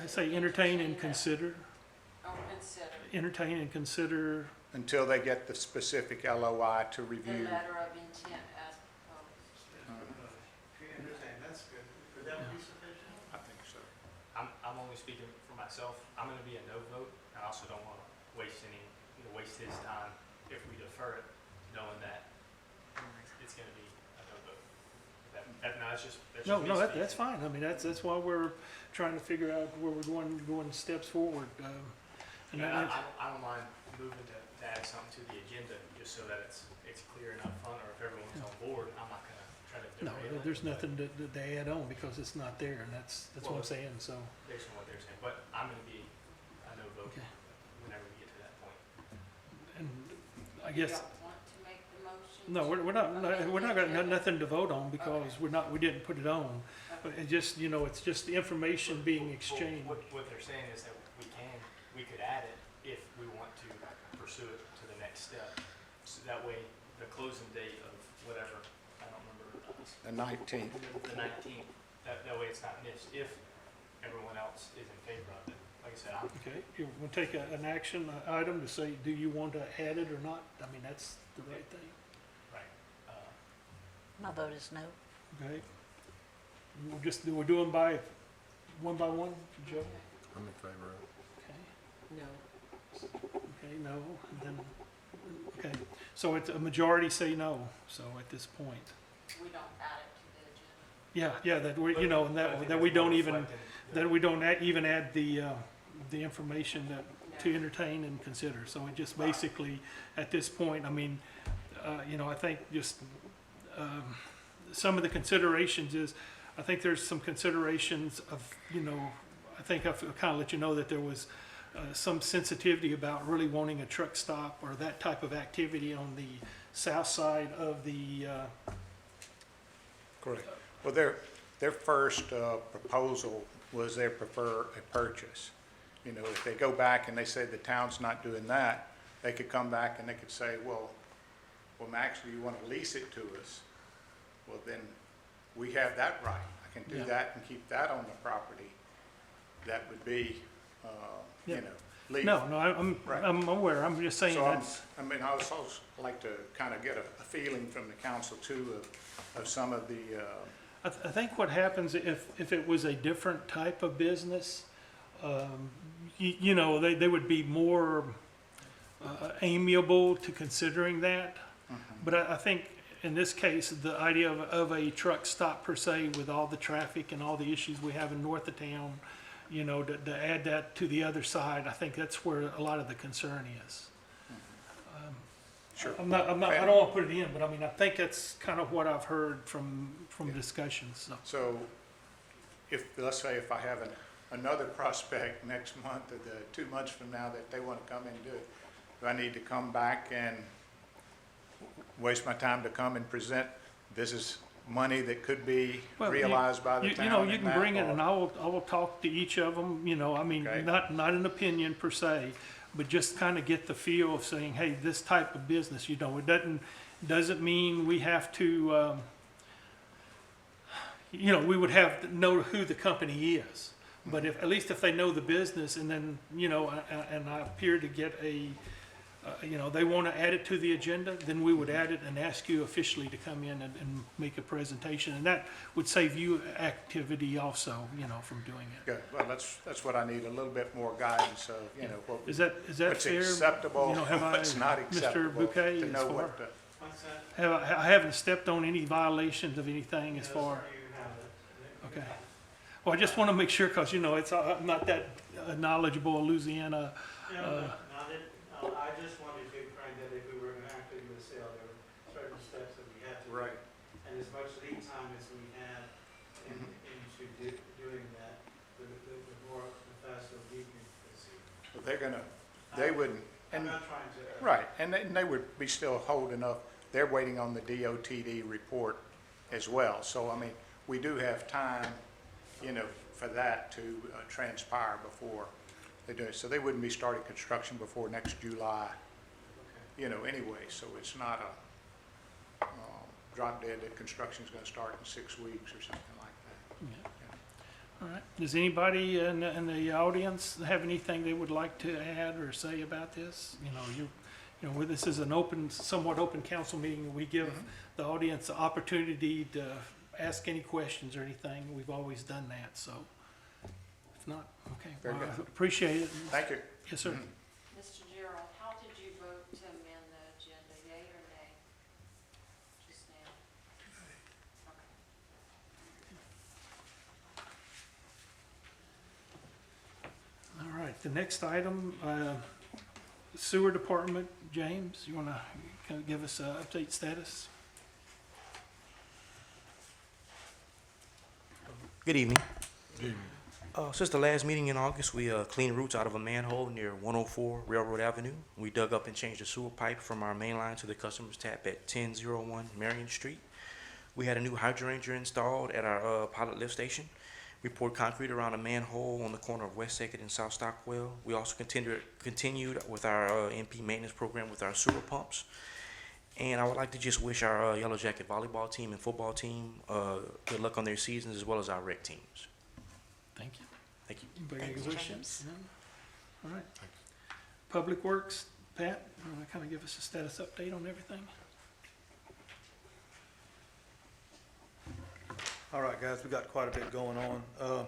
Say entertain and consider, Or consider entertain and consider, Until they get the specific LOI to the review. letter of intent as proposed. If you entertain, that's good. Would that be sufficient? I think so. I'm only speaking for myself. I'm gonna be a no vote. I also don't wanna waste his time if we defer it, knowing that it's gonna be a no vote. No, that's just me that's speaking. fine. I mean, that's why we're trying to figure out where we're going steps forward. And Yeah, that- I don't mind moving to add something to the agenda, just so that it's clear and upfront, or if everyone's on board, I'm not gonna try to No, derail it. there's but nothing to add on because it's not there, and that's what I'm saying, so. Based on what they're saying, but I'm gonna be a no vote Okay. whenever we get to that point. And I You guess, don't want to make the motion? no, we're not got nothing to vote on because we didn't put it on. But it just, it's just the information being exchanged. What they're saying is that we could add it if we want to pursue it to the next step. So that way, the closing date of whatever, I don't remember, The 19th. the 19th, that way it's not missed, if everyone else is in favor of it. Like I said, Okay, we'll take an action item to say, do you want to add it or not? I mean, that's the right thing, right, My vote is no. okay? We'll do them by one, Joe? I'm in favor of it. Okay, No. okay, no, and then, okay. So it's a majority say no, so at this point. We don't add it to the agenda. Yeah, that we, and but I think that we that's more don't even, reflecting the- that we don't even add the information that, to entertain and consider. So it just basically, at this point, I mean, I think just, some of the considerations is, I think there's some considerations of, I think I've kind of let you know that there was some sensitivity about really wanting a truck stop or that type of activity on the south side of the, Correct. Well, their first proposal was they prefer a purchase. If they go back and they say the town's not doing that, they could come back and they could say, well, actually, you want to lease it to us. Well, then, we have that right. I can do Yeah. that and keep that on the property. That would be, Yeah. leave. No, no, Right. I'm aware, I'm just saying So that's, I would also like to kind of get a feeling from the council too of some of the, I think what happens if it was a different type of business, you know, they would be more amiable to considering that. But I think in this case, the idea of a truck stop per se with all the traffic and all the issues we have in north of town, you know, to add that to the other side, I think that's where a lot of the concern is. sure. I don't want to put it in, but I mean, I think that's kind of what I've heard from discussions, so. So if, let's say if I have another prospect next month or 2 months from now that they want to come and do it, do I need to come back and waste my time to come and present, this is money that could be Well, realized by the town? You know, you and can that, bring it or- and I will talk to each of them, you know, I mean, Okay. not an opinion per se, but just kind of get the feel of saying, hey, this type of business, you know, it doesn't mean we have to, you know, we would have to know who the company is. But if, at least if they know the business and then, you know, and I appear to get you know, they want to add it to the agenda, then we would add it and ask you officially to come in and make a presentation. And that would save you activity also, you know, from doing it. Good, well, that's what I need, a little bit more guidance of, you know, what Is that what's fair? acceptable, You know, have I- what's not Mr. acceptable, Bouquet, to as know far- what to. What's that? I haven't stepped on any violations of anything as No, far, sir, you have it. okay. Well, I just want to make sure, because, you know, I'm not that knowledgeable in Louisiana. No, not it, I just wanted to find that if we were going to actually do a sale, there were certain steps that we had to do. Right. And as much lead time as we had into doing that, the more, the faster we can proceed. But they wouldn't, I'm and, not trying to. right, and they would be still holding up, they're waiting on the DOTD report as well. So, I mean, we do have time, you know, for that to transpire before they do it. So they wouldn't be starting construction before next July, you know, anyway. So it's not a drop dead that construction's gonna start in 6 weeks or something like that. All right. Does anybody in the audience have anything they would like to add or say about this? You know, this is an somewhat open council meeting. We give the audience the opportunity to ask any questions or anything. We've always done that, so if not, okay. Very Well, good. I appreciate it. Thank you. Yes, sir. Mr. Gerald, how did you vote to amend the agenda, yea or nay? Just now? Okay. All right, the next item, sewer department, James, you wanna kind of give us an update status? Good evening. Since the last meeting in August, we cleaned roots out of a manhole near 104 Railroad Avenue. We dug up and changed the sewer pipe from our main line to the customer's tap at 1001 Marion Street. We had a new hydrangea installed at our pilot lift station. We poured concrete around a manhole on the corner of West 2nd and South Stockwell. We also continued with our MP maintenance program with our sewer pumps. And I would like to just wish our Yellow Jacket volleyball team and football team good luck on their seasons, as well as our rec teams. Thank you. Thank you. Anybody got Thanks, questions? No? All right. Public Works, Pat, you want to kind of give us a status update on everything? All right, guys, we got quite a bit going on.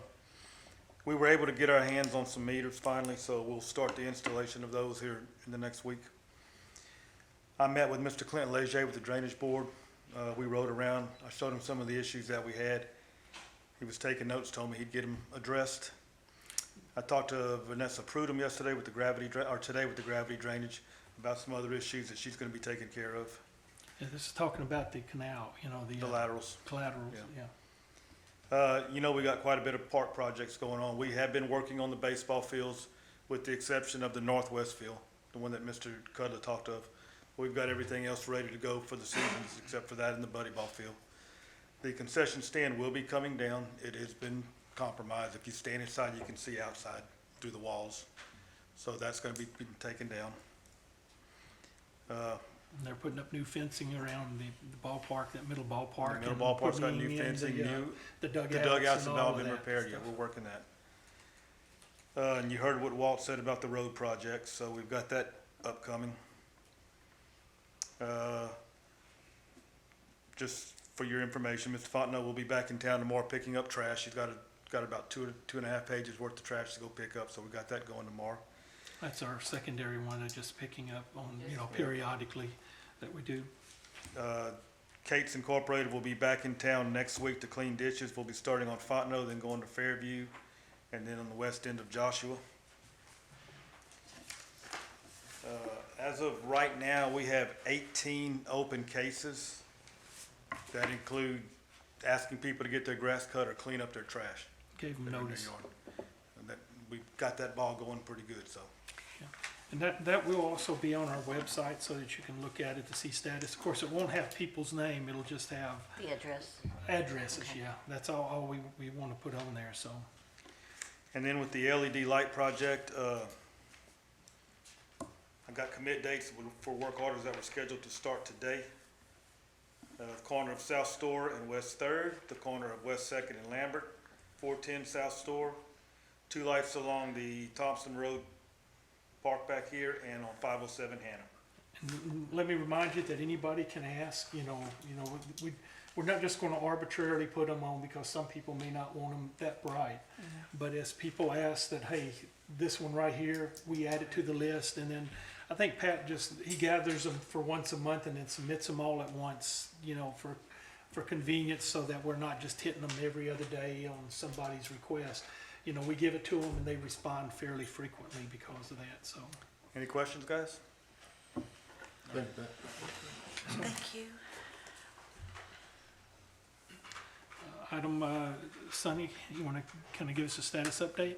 We were able to get our hands on some meters finally, so we'll start the installation of those here in the next week. I met with Mr. Clinton Leger with the Drainage Board. We rode around. I showed him some of the issues that we had. He was taking notes, told me he'd get them addressed. I talked to Vanessa Prudhomme yesterday with the today with the gravity drainage about some other issues that she's gonna be taking care of. Yeah, this is talking about the canal, you know, The laterals. collaterals, Yeah. yeah. You know, we got quite a bit of park projects going on. We have been working on the baseball fields with the exception of the northwest field, the one that Mr. Cudler talked of. We've got everything else ready to go for the seasons except for that in the buddy ball field. The concession stand will be coming down. It has been compromised. If you stand inside, you can see outside through the walls. So that's gonna be taken down. And they're putting up new fencing around the ballpark, that middle ballpark. The middle and ballpark's got putting new in fencing, the new, The the dugouts dugouts have and all all of been that repaired. Yeah, stuff. we're working that. And you heard what Walt said about the road project, so we've got that upcoming. Just for your information, Mr. Fontenot will be back in town tomorrow picking up trash. He's got about two and a half pages worth of trash to go pick up, so we got that going tomorrow. That's our secondary one, just picking up on, periodically that we do. Kate's Incorporated will be back in town next week to clean ditches. We'll be starting on Fontenot, then going to Fairview, and then on the west end of Joshua. As of right now, we have 18 open cases that include asking people to get their grass cut or clean up their trash. Gave them that are in their notice. yard. And that, we've got that ball going pretty good, so. And that will also be on our website so that you can look at it to see status. Of course, it won't have people's name, it'll just have The address. addresses, yeah. That's all we want to put on there, so. And then with the LED light project, I got commit dates for work orders that were scheduled to start today. The corner of South Store and West Third, the corner of West Second and Lambert, 410 South Store, 2 lights along the Thompson Road park back here, and on 507 Hannah. And let me remind you that anybody can ask, we're not just gonna arbitrarily put them on because some people may not want them that bright. But as people ask that, hey, this one right here, we add it to the list, and then I think Pat he gathers them for once a month and then submits them all at once, for convenience, so that we're not just hitting them every other day on somebody's request. We give it to them and they respond fairly frequently because of that, so. Any questions, guys? Thank you. Item, Sonny, you wanna kinda give us a status update?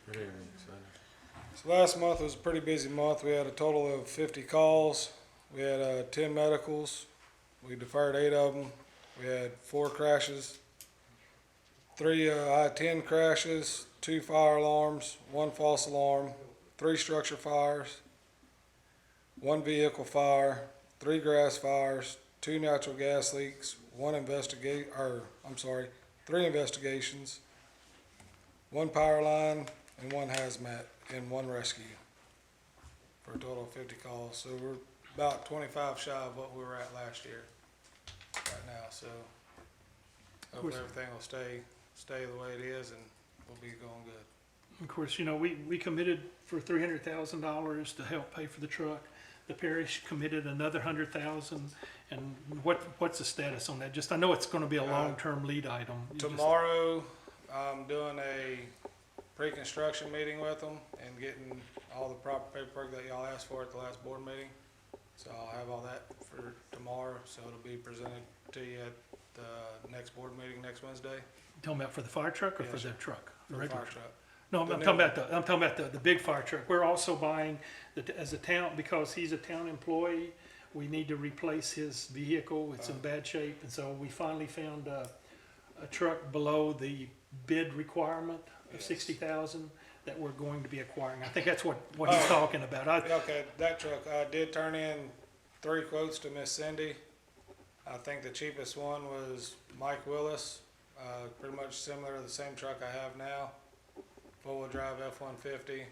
Good evening, Sonny. So last month was a pretty busy month. We had a total of 50 calls. We had 10 medicals. We deferred 8 of them. We had 4 crashes, 3 I-10 crashes, 2 fire alarms, 1 false alarm, 3 structure fires, 1 vehicle fire, 3 grass fires, 2 natural gas leaks, 3 investigations, 1 power line, and 1 hazmat, and 1 rescue, for a total of 50 calls. So we're about 25 shy of what we were at last year right now, so hopefully everything will stay the way it is, and we'll be going good. Of course, we committed for $300,000 to help pay for the truck. The parish committed another $100,000, and what's the status on that? Just, I know it's gonna be a long-term lead item. Tomorrow, I'm doing a pre-construction meeting with them and getting all the proper paperwork that y'all asked for at the last board meeting. So I'll have all that for tomorrow, so it'll be presented to you at the next board meeting next Wednesday. Talking about for the fire truck or for Yes, the sir. truck? The For the regular fire truck. No, The I'm new talking about the big fire truck. We're also buying, as a town, because he's a town employee, we need to replace his vehicle. It's in bad shape, and so we finally found a truck below the bid requirement of Yes. 60,000 that we're going to be acquiring. I think that's what he's talking about. Okay, that truck, I did turn in 3 quotes to Miss Cindy. I think the cheapest one was Mike Willis, pretty much similar to the same truck I have now, 4-wheel drive F-150.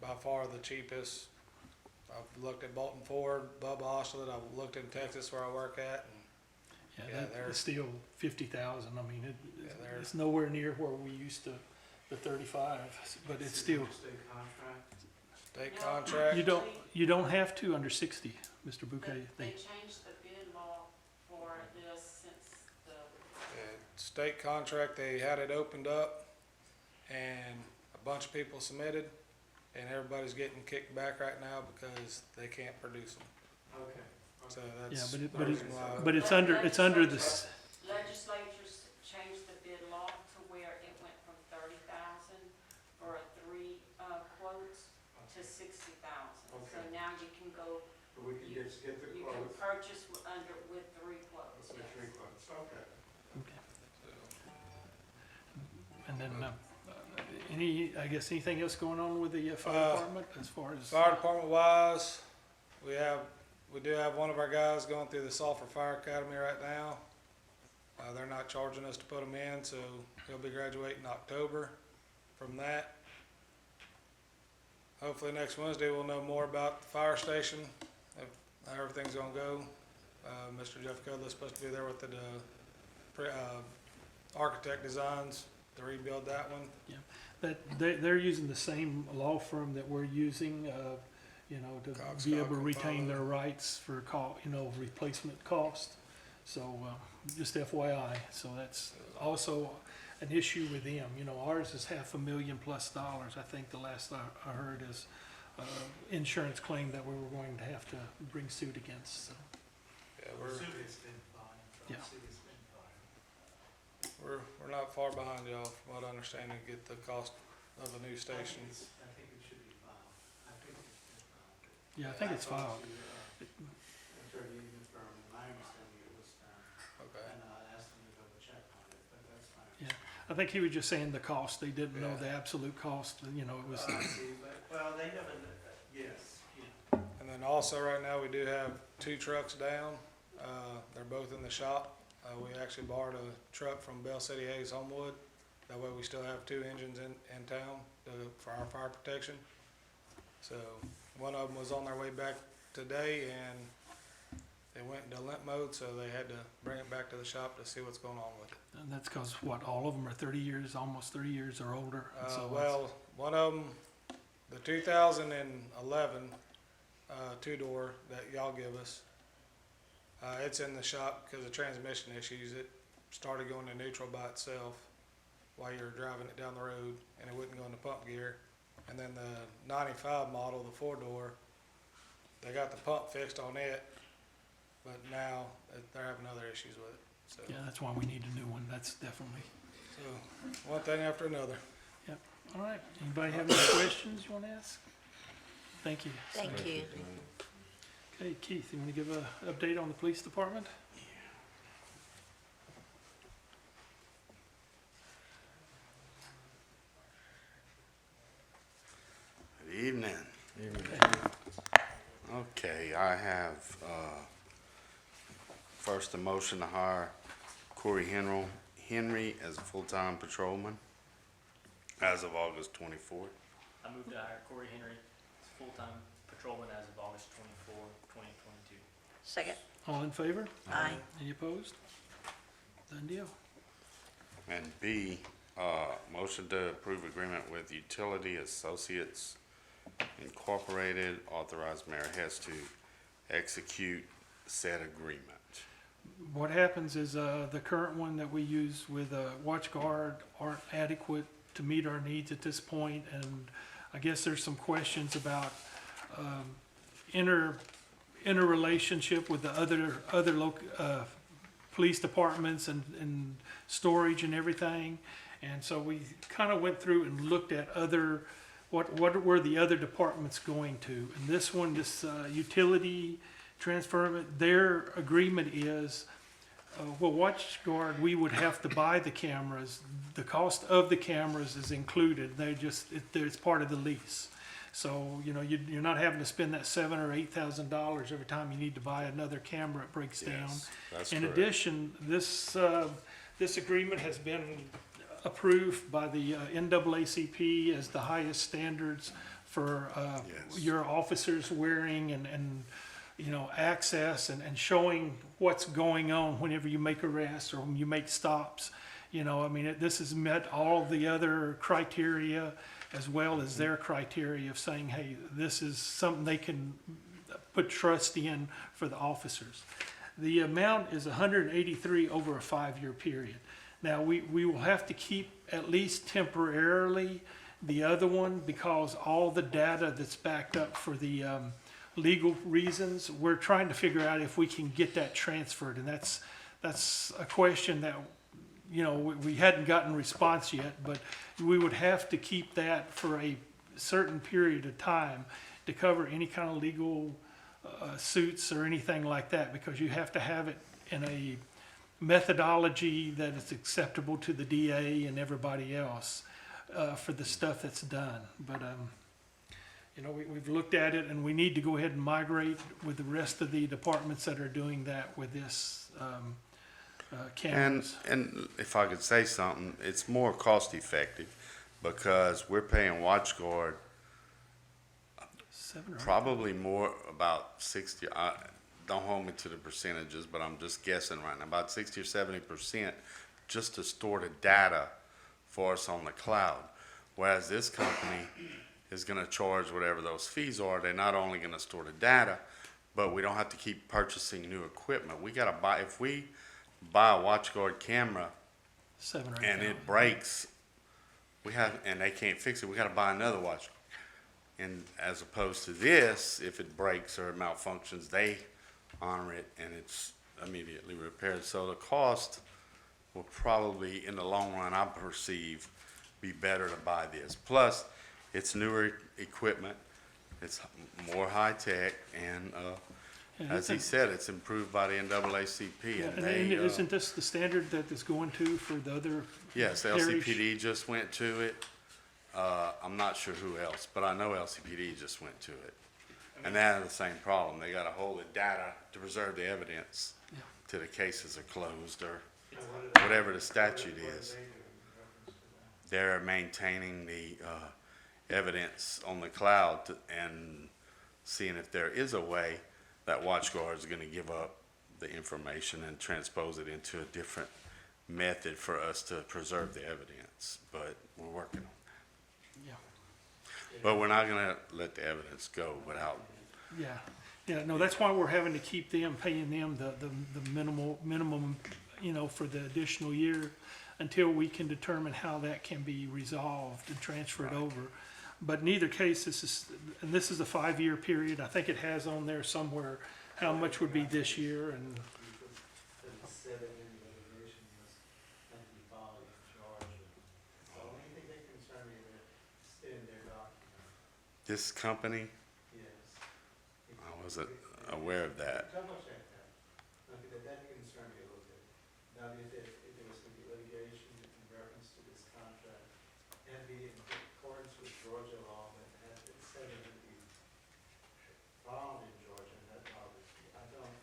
By far the cheapest. I've looked at Bolton Ford, Bubba Oshlet, I've looked in Texas where I work at, and yeah, they're- It's still 50,000. I mean, they're- it's nowhere near where we used to, the 35, but it's still, State contract. state No. contract. you don't have to under 60, Mr. Bouquet. They changed the bid law for this since the, State contract, they had it opened up, and a bunch of people submitted, and everybody's getting kicked back right now because they can't produce them. Okay. So Yeah, that's but the reason why. but it's under the, legislatures changed the bid law to where it went from 30,000 for 3 quotes to 60,000. So Okay. now you can go, But we can just get the you can quotes, purchase with 3 quotes, with the 3 yes. quotes, okay. and then, anything else going on with the fire Uh, department as far as? Fire department wise, we do have one of our guys going through the Sulphur Fire Academy right now. not charging us to put them in, so he'll be graduating in October from that. Hopefully next Wednesday we'll know more about the fire station, how everything's gonna go. Mr. Jeff Cudless is supposed to be there with the architect designs to rebuild that one. They're using the same law firm that we're using, you know, to Cox, be able to Cox, retain Apollo. their rights for replacement cost. So, just FYI, so that's also an issue with them. You know, ours is $500,000+ I think the last I heard is, insurance claim that we were going to have to bring suit against, so. Yeah, It's been fine. Yeah. It's been fine. we're not far behind y'all from what I understand to get the cost of a new station. I think it should be filed. I think it's been filed. Yeah, I think it's filed. Attorney in the firm, and my understanding it was done, Okay. and I asked them to double check on it, but that's fine. Yeah, I think he was just saying the cost. They didn't know Yeah. the absolute cost, you know, it was, See, but, well, they haven't, yes, yeah. And then also right now, we do have 2 trucks down. They're both in the shop. We actually borrowed a truck from Bell City Hayes Homewood. That way we still have 2 engines in town for our fire protection. So one of them was on their way back today and they went into limp mode, so they had to bring it back to the shop to see what's going on with it. and that's because what, all of them are 30 years, almost 30 years or older. and so it's- Well, one of them, the 2011 2-door that y'all give us, it's in the shop because of transmission issues. It started going to neutral by itself while you were driving it down the road, and it wouldn't go into pump gear. And then the 95 model, the 4-door, they got the pump fixed on it, but now they're having other issues with it. So, Yeah, that's why we need a new one, that's definitely. so one thing after another. All right, anybody have any questions you want to ask? Thank you. Thank you. Okay, Keith, you want to give an update on the police department? Good evening. Okay, I have, first a motion to hire Corey Henry as a full-time patrolman as of August 24th. I moved to hire Corey Henry as full-time patrolman as of August 24, 2022. Second. All in favor? Aye. Any opposed? Done deal. And B, motion to approve agreement with Utility Associates Incorporated, authorize Mayor Hess to execute said agreement. What happens is, the current one that we use with, WatchGuard aren't adequate to meet our needs at this point, and I guess there's some questions about, interrelationship with the other police departments and storage and everything. And so we kind of went through and looked at what were the other departments going to? And this one, this utility transfer, their agreement is, WatchGuard, we would have to buy the cameras. The cost of the cameras is included. It's part of the lease. So, you know, you're not having to spend that $7,000 or $8,000 every time you need to buy another camera, it breaks down. Yes, that's In correct. addition, this agreement has been approved by the NAACP as the highest standards for Yes. your officers wearing and you know, access and showing what's going on whenever you make arrests or when you make stops. You know, I mean, this has met all the other criteria as well as their criteria of saying, hey, this is something they can put trust in for the officers. The amount is 183 over a 5-year period. Now, we will have to keep at least temporarily the other one because all the data that's backed up for the legal reasons, we're trying to figure out if we can get that transferred. And that's a question that, you know, we hadn't gotten response yet, but we would have to keep that for a certain period of time to cover any kind of legal suits or anything like that, because you have to have it in a methodology that is acceptable to the DA and everybody else for the stuff that's done. But, you know, we've looked at it and we need to go ahead and migrate with the rest of the departments that are doing that with this cameras. And if I could say something, it's more cost effective because we're paying WatchGuard 7 or 8. probably more, about 60, don't hold me to the percentages, but I'm just guessing right now, about 60 or 70% just to store the data for us on the cloud. Whereas this company is gonna charge whatever those fees are. They're not only gonna store the data, but we don't have to keep purchasing new equipment. We gotta buy, if we buy a WatchGuard camera 7 or 8. and it breaks, and they can't fix it, we gotta buy another WatchGuard. And as opposed to this, if it breaks or malfunctions, they honor it and it's immediately repaired. So the cost will probably, in the long run, I perceive, be better to buy this. Plus, it's newer equipment, it's more high-tech, and, as he said, it's improved by the NAACP, Yeah, and and they, isn't this the standard that is going to for the other? yes, parish? LCPD just went to it. I'm not sure who else, but I know LCPD just went to it. And they have the same problem. They gotta hold the data to preserve the evidence Yeah. till the cases are closed or whatever the statute is. They're maintaining the, evidence on the cloud and seeing if there is a way that WatchGuard is gonna give up the information and transpose it into a different method for us to preserve the evidence, but we're working on it. Yeah. But we're not gonna let the evidence go without, Yeah, no, that's why we're having to keep them, paying them the minimum, for the additional year until we can determine how that can be resolved and transferred over. But in either case, this is a 5-year period. I think it has on there somewhere how much would be this year and, this company, I wasn't aware of that. Double check that. Okay, that concerned me a little bit. Now, if there was going to be litigation in reference to this contract, and be in accordance with Georgia law, that had it said it would be found in Georgia, and that bothers me. I don't,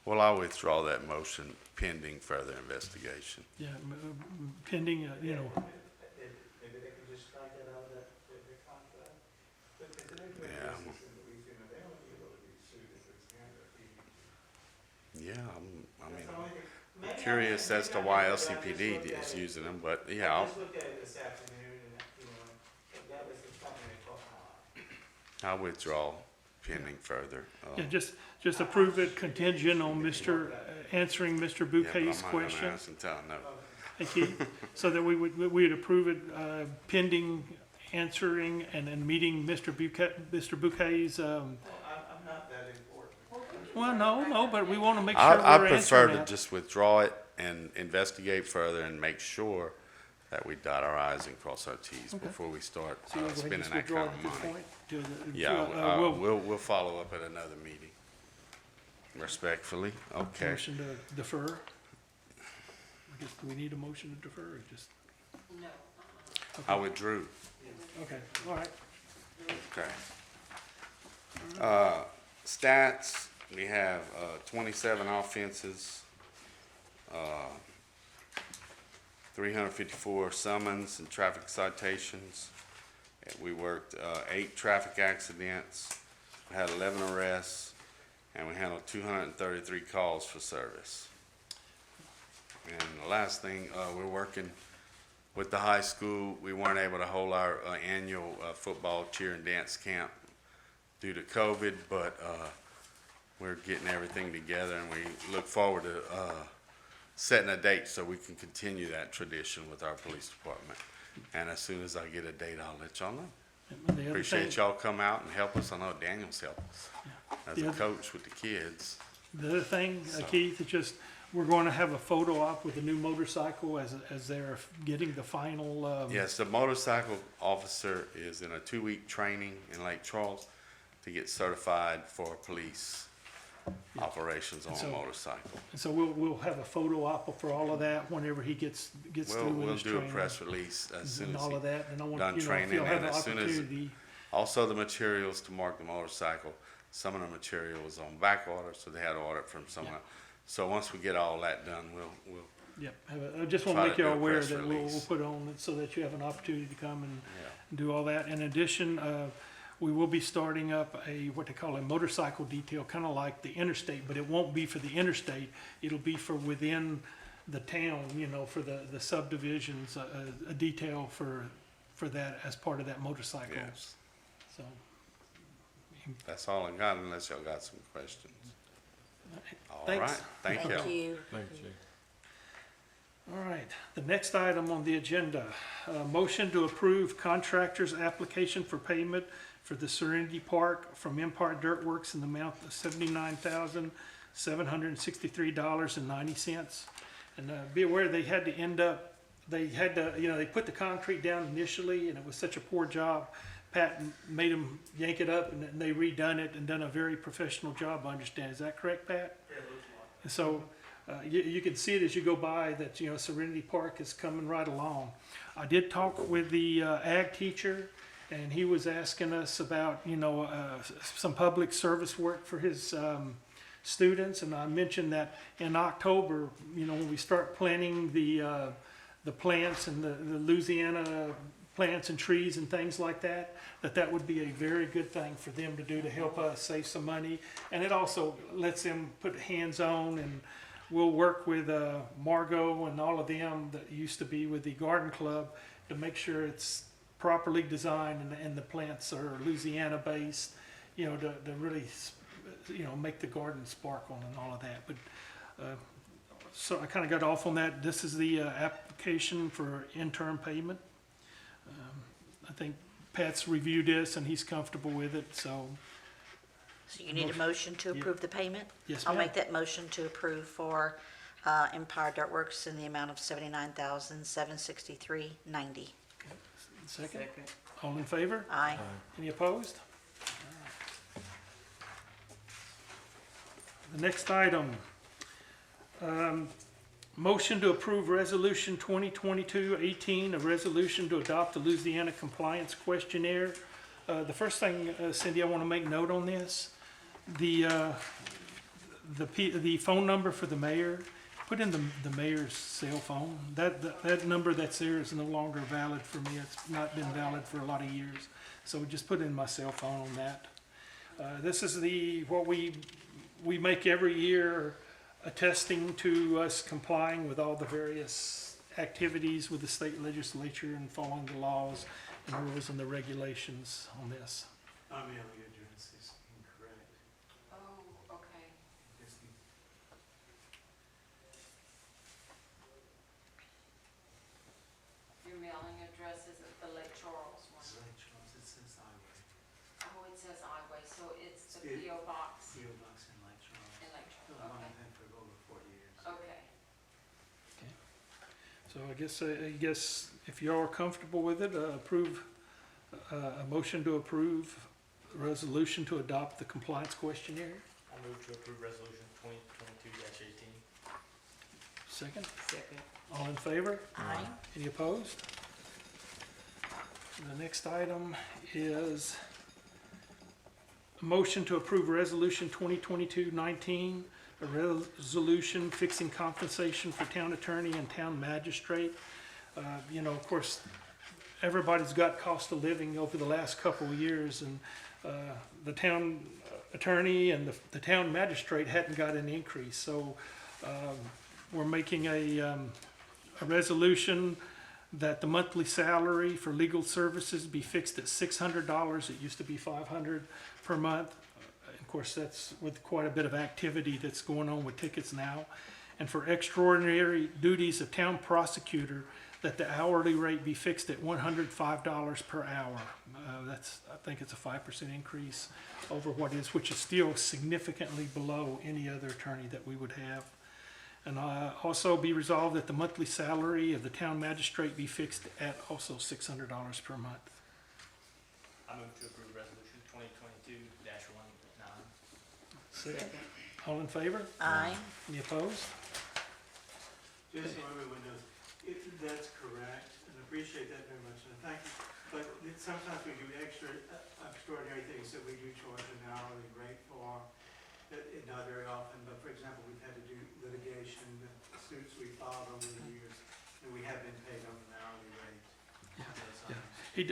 Well, I'll withdraw that motion pending further investigation. pending, maybe they can just strike that out of the contract. But if they're doing Yeah. business in Louisiana, they don't be able to be sued if it's handed or Yeah, I That's mean, the only thing. Maybe I- curious as to maybe I why didn't, but I just LCPD looked at is it. using them, but I yeah, just looked at it this afternoon, and, that was something that caught my eye. I'll withdraw pending further. yeah, just approve it contingent on answering Mr. Yeah, but I'm Bouquet's not gonna question. ask until I know. Thank you. So that we'd approve it pending answering and then meeting Mr. Bouquet's, Well, I'm not that important. well, no, but we want to make sure I we're prefer answering to that. just withdraw it and investigate further and make sure that we dot our i's and cross our t's Okay. before we start So you'll go ahead and spending just that withdraw kind it of at this money. point to the- Yeah, we'll- we'll follow up at another meeting. Respectfully, okay. Motion to defer. I guess, do we need a motion to defer or just, No. I withdrew. okay, all right. Okay. Stats, we have 27 offenses, 354 summons and traffic citations. We worked 8 traffic accidents, we had 11 arrests, and we handled 233 calls for service. And the last thing, we're working with the high school. We weren't able to hold our annual football cheer and dance camp due to COVID, but we're getting everything together, and we look forward to setting a date so we can continue that tradition with our police department. And as soon as I get a date, I'll let y'all know. And the other Appreciate thing- y'all come out and help us. I know Daniel's helped us as The a other- coach with the kids. The other thing, So- Keith, is just, we're going to have a photo op with a new motorcycle as they're getting the final, Yes, the motorcycle officer is in a 2-week training in Lake Charles to get certified for police operations on a So- motorcycle. and so we'll have a photo op for all of that whenever he gets through with We'll his do a training. press release as soon And as all of he, that, and I want, done if training, you'll have and an as soon as- opportunity. also the materials to mark the motorcycle. Some of the material was on back order, so they had to order it from someone else. So once we get all that done, we'll, Yep, I just want Try to make to you do a aware press that we'll release. put on it so that you have an opportunity to come and yeah. do all that. In addition, we will be starting up what they call a motorcycle detail, kind of like the interstate, but it won't be for the interstate. It'll be for within the town, for the subdivisions, a detail for that as part of that motorcycle. Yes. So, That's all I got unless y'all got some questions. All Thanks. right, thank you. Thank you. Thank you. all right, the next item on the agenda, motion to approve contractor's application for payment for the Serenity Park from Empire Dirt Works in the amount of $79,763.90. And be aware, they had to they put the concrete down initially, and it was such a poor job. Pat made them yank it up, and then they redone it and done a very professional job, I understand. Is that correct, Pat? Yeah, it looks like. And so, you can see it as you go by that, Serenity Park is coming right along. I did talk with the ag teacher, and he was asking us about, some public service work for his students. And I mentioned that in October, when we start planting the plants and the Louisiana plants and trees and things like that, that would be a very good thing for them to do to help us save some money. And it also lets them put hands on, and we'll work with Margot and all of them that used to be with the garden club to make sure it's properly designed and the plants are Louisiana based, to really, make the garden sparkle and all of that. But so I kind of got off on that. This is the application for interim payment. I think Pat's reviewed this and he's comfortable with it, so So you need a motion to approve the payment? yes, I'll ma'am. make that motion to approve for Empire Dirt Works in the amount of $79,763.90. Second. All in favor? Aye. Any opposed? The next item, motion to approve Resolution 2022-18, a resolution to adopt the Louisiana Compliance Questionnaire. The first thing, Cindy, I want to make note on this. The phone number for the mayor, put in the mayor's cell phone. That number that's there is no longer valid for me. It's not been valid for a lot of years. So just put in my cell phone on that. This is what we make every year, attesting to us complying with all the various activities with the state legislature and following the laws and rules and the regulations on this. My mailing address is incorrect. Oh, okay. It's the Your mailing address is at the Lake Charles one. St. Charles, it says highway, Oh, it says Highway, so it's the It- P.O. Box PO Box in Lake Charles. in Lake The Charles, one okay. I've had for over 40 years. Okay. So I guess if you are comfortable with it, approve, a motion to approve a resolution to adopt the compliance questionnaire. I move to approve resolution 2022-18. Second, Second. all in favor? Aye. Any opposed? The next item is a motion to approve Resolution 2022-19, a resolution fixing compensation for town attorney and town magistrate. Of course, everybody's got cost of living over the last couple of years, and the town attorney and the town magistrate hadn't got an increase. So we're making a resolution that the monthly salary for legal services be fixed at $600. It used to be $500 per month. Of course, that's with quite a bit of activity that's going on with tickets now. And for extraordinary duties of town prosecutor, that the hourly rate be fixed at $105 per hour. I think it's a 5% increase over what is, which is still significantly below any other attorney that we would have. And also be resolved that the monthly salary of the town magistrate be fixed at also $600 per month. I move to approve resolution 2022-19. Second. All in favor? Aye. Any opposed? Just so everyone knows, that's correct, and I appreciate that very much, and thank you. But sometimes we do extraordinary things that we do charge an hourly rate for, Not very often, but for example, we've had to do litigation, suits we filed over the years, and we have been paid on an hourly rate.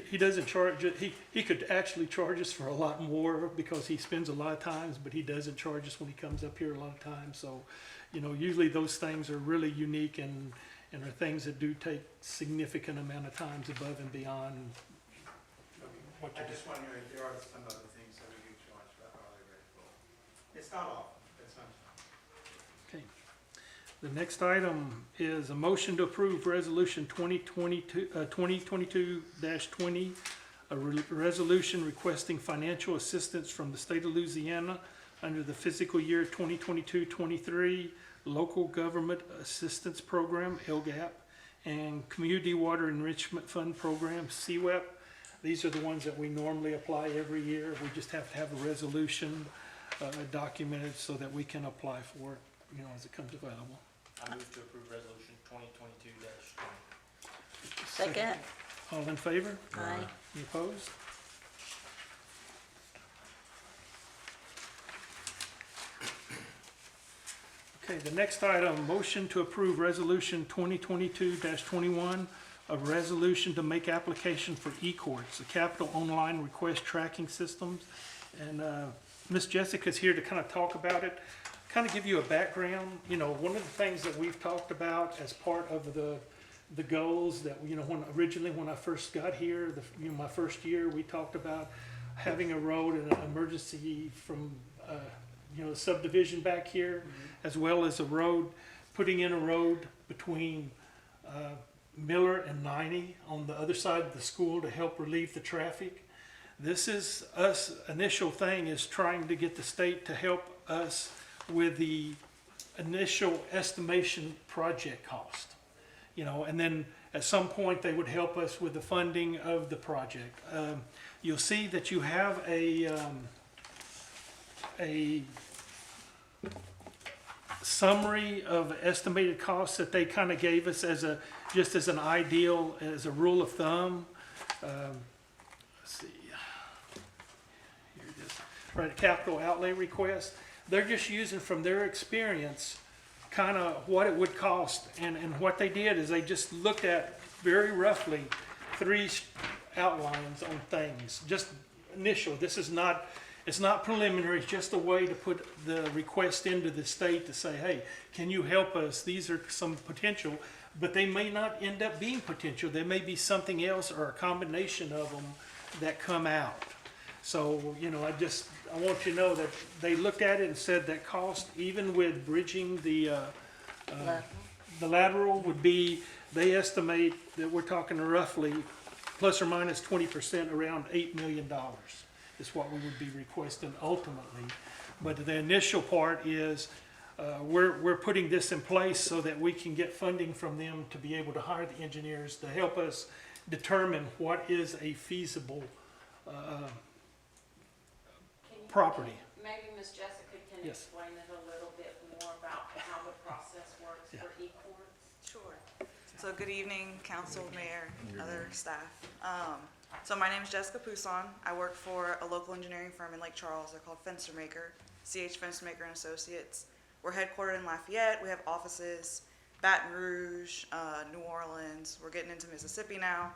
He doesn't charge, he could actually charge us for a lot more because he spends a lot of times, but he doesn't charge us when he comes up here a lot of times. So, you know, usually those things are really unique and are things that do take significant amount of times above and beyond what you I just. just wonder if there are some other things that we do charge for hourly rate for. It's not often, but sometimes. Okay. The next item is a motion to approve resolution 2022-20, a resolution requesting financial assistance from the state of Louisiana under the fiscal year 2022-23 Local Government Assistance Program, LGAP, and Community Water Enrichment Fund Program, CWEP. These are the ones that we normally apply every year. We just have to have a resolution documented so that we can apply for it, you know, as it comes available. I move to approve resolution 2022-20. Second. All in favor? Aye. Any opposed? Okay, the next item, motion to approve resolution 2022-21, a resolution to make application for eCourts, the capital online request tracking systems. And Ms. Jessica's here to kind of talk about it, kind of give you a background. You know, one of the things that we've talked about as part of the goals that, you know, when I first got here, my first year, we talked about having a road and an emergency from, the subdivision back here, as well as putting in a road between Miller and 90 on the other side of the school to help relieve the traffic. This is initial thing is trying to get the state to help us with the initial estimation project cost. You know, and then at some point they would help us with the funding of the project. You'll see that you have a summary of estimated costs that they kind of gave us as just as an ideal, as a rule of thumb. Let's see. Here it is. Right, capital outlay request. They're just using from their experience kind of what it would cost, and what they did is they just looked at very roughly 3 outlines on things, just initial. It's not preliminary, it's just a way to put the request into the state to say, hey, can you help us? These are some potential, but they may not end up being potential. There may be something else or a combination of them that come out. So, you know, I want you to know that they looked at it and said that cost, even with bridging the lateral would be, they estimate that we're talking roughly plus or minus 20%, around $8 million is what we would be requesting ultimately. But the initial part is we're putting this in place so that we can get funding from them to be able to hire the engineers to help us determine what is a feasible property. Maybe Ms. Jessica can Yes. explain it a little bit more about how the process works Yeah. for eCourts. Sure. So good evening, council, mayor, other staff. So my name is Jessica Pousson. I work for a local engineering firm in Lake Charles. They're called Fenstermaker, CH Fenstermaker and Associates. We're headquartered in Lafayette. We have offices, Baton Rouge, New Orleans. We're getting into Mississippi now.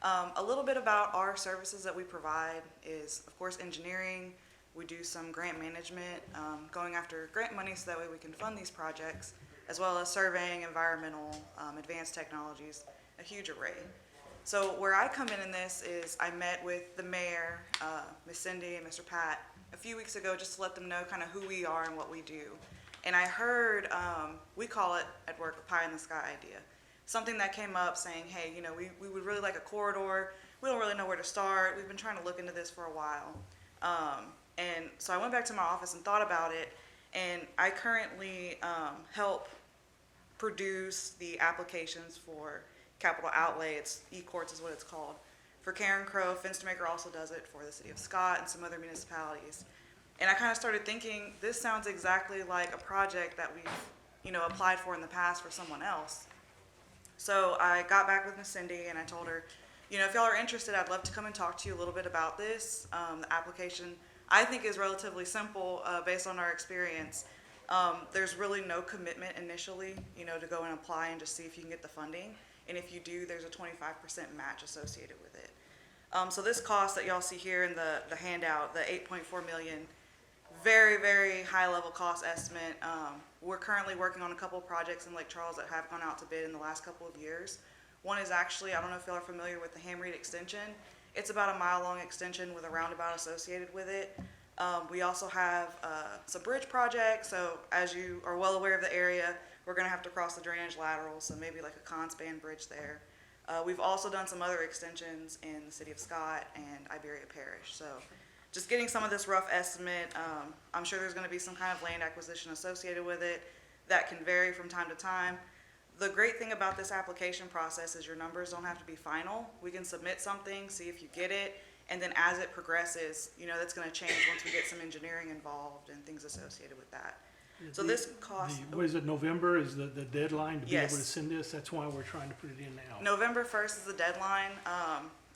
A little bit about our services that we provide is, of course, engineering. We do some grant management, going after grant money so that way we can fund these projects, as well as surveying, environmental, advanced technologies, a huge array. So where I come in this is I met with the mayor, Ms. Cindy and Mr. Pat a few weeks ago just to let them know kind of who we are and what we do. And I heard, we call it at work a pie in the sky idea. Something that came up saying, hey, you know, we would really like a corridor. We don't really know where to start. We've been trying to look into this for a while. And so I went back to my office and thought about it. And I currently help produce the applications for capital outlay. It's eCourts is what it's called. For Karen Crow, Fenstermaker also does it for the city of Scott and some other municipalities. And I kind of started thinking, this sounds exactly like a project that we've, you know, applied for in the past for someone else. So I got back with Miss Cindy and I told her, you know, if y'all are interested, I'd love to come and talk to you a little bit about this. The application I think is relatively simple, based on our experience. There's really no commitment initially, to go and apply and just see if you can get the funding. And if you do, there's a 25% match associated with it. So this cost that y'all see here in the handout, the 8.4 million, very, very high level cost estimate. We're currently working on a couple of projects in Lake Charles that have gone out to bid in the last couple of years. One is actually, I don't know if y'all are familiar with the Ham Reed extension. It's about a mile-long extension with a roundabout associated with it. We also have some bridge projects, so as you are well aware of the area, we're gonna have to cross the drainage lateral, so maybe like a con-span bridge there. We've also done some other extensions in the city of Scott and Iberia Parish, so just getting some of this rough estimate. I'm sure there's gonna be some kind of land acquisition associated with it that can vary from time to time. The great thing about this application process is your numbers don't have to be final. We can submit something, see if you get it, and then as it progresses, that's gonna change once we get some engineering involved and things associated with that. So this cost, What is it, November is the deadline to be able to Yes. send this? That's why we're trying to put it in now. November 1st is the deadline.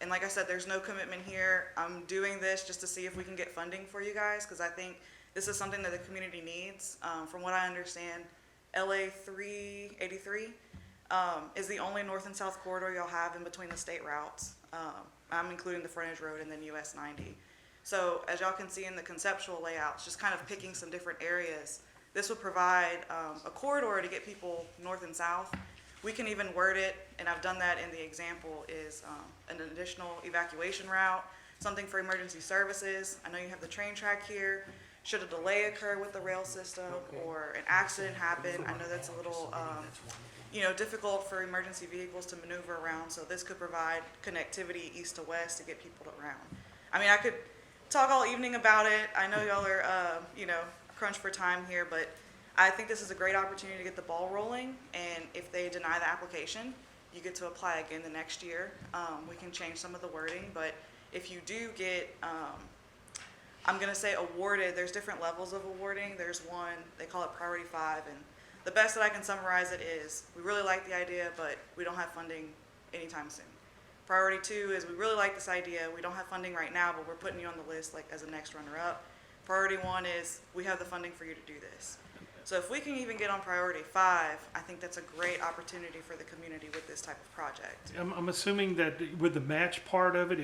And like I said, there's no commitment here. I'm doing this just to see if we can get funding for you guys, because I think this is something that the community needs. From what I understand, LA 383 is the only north and south corridor you'll have in between the state routes. I'm including the frontage road and then US 90. So as y'all can see in the conceptual layouts, just kind of picking some different areas, this would provide a corridor to get people north and south. We can even word it, and I've done that in the example, is an additional evacuation route, something for emergency services. I know you have the train track here. Should a delay occur with the rail system or an accident happen, I know that's a little, difficult for emergency vehicles to maneuver around, so this could provide connectivity east to west to get people around. I mean, I could talk all evening about it. I know y'all are, crunched for time here, but I think this is a great opportunity to get the ball rolling, and if they deny the application, you get to apply again the next year. We can change some of the wording, but if you do get, I'm gonna say awarded, there's different levels of awarding. There's one, they call it Priority 5, and the best that I can summarize it is, we really like the idea, but we don't have funding anytime soon. Priority 2 is, we really like this idea, we don't have funding right now, but we're putting you on the list like as a next runner-up. Priority 1 is, we have the funding for you to do this. So if we can even get on Priority 5, I think that's a great opportunity for the community with this type of project. I'm assuming that with the match part of it,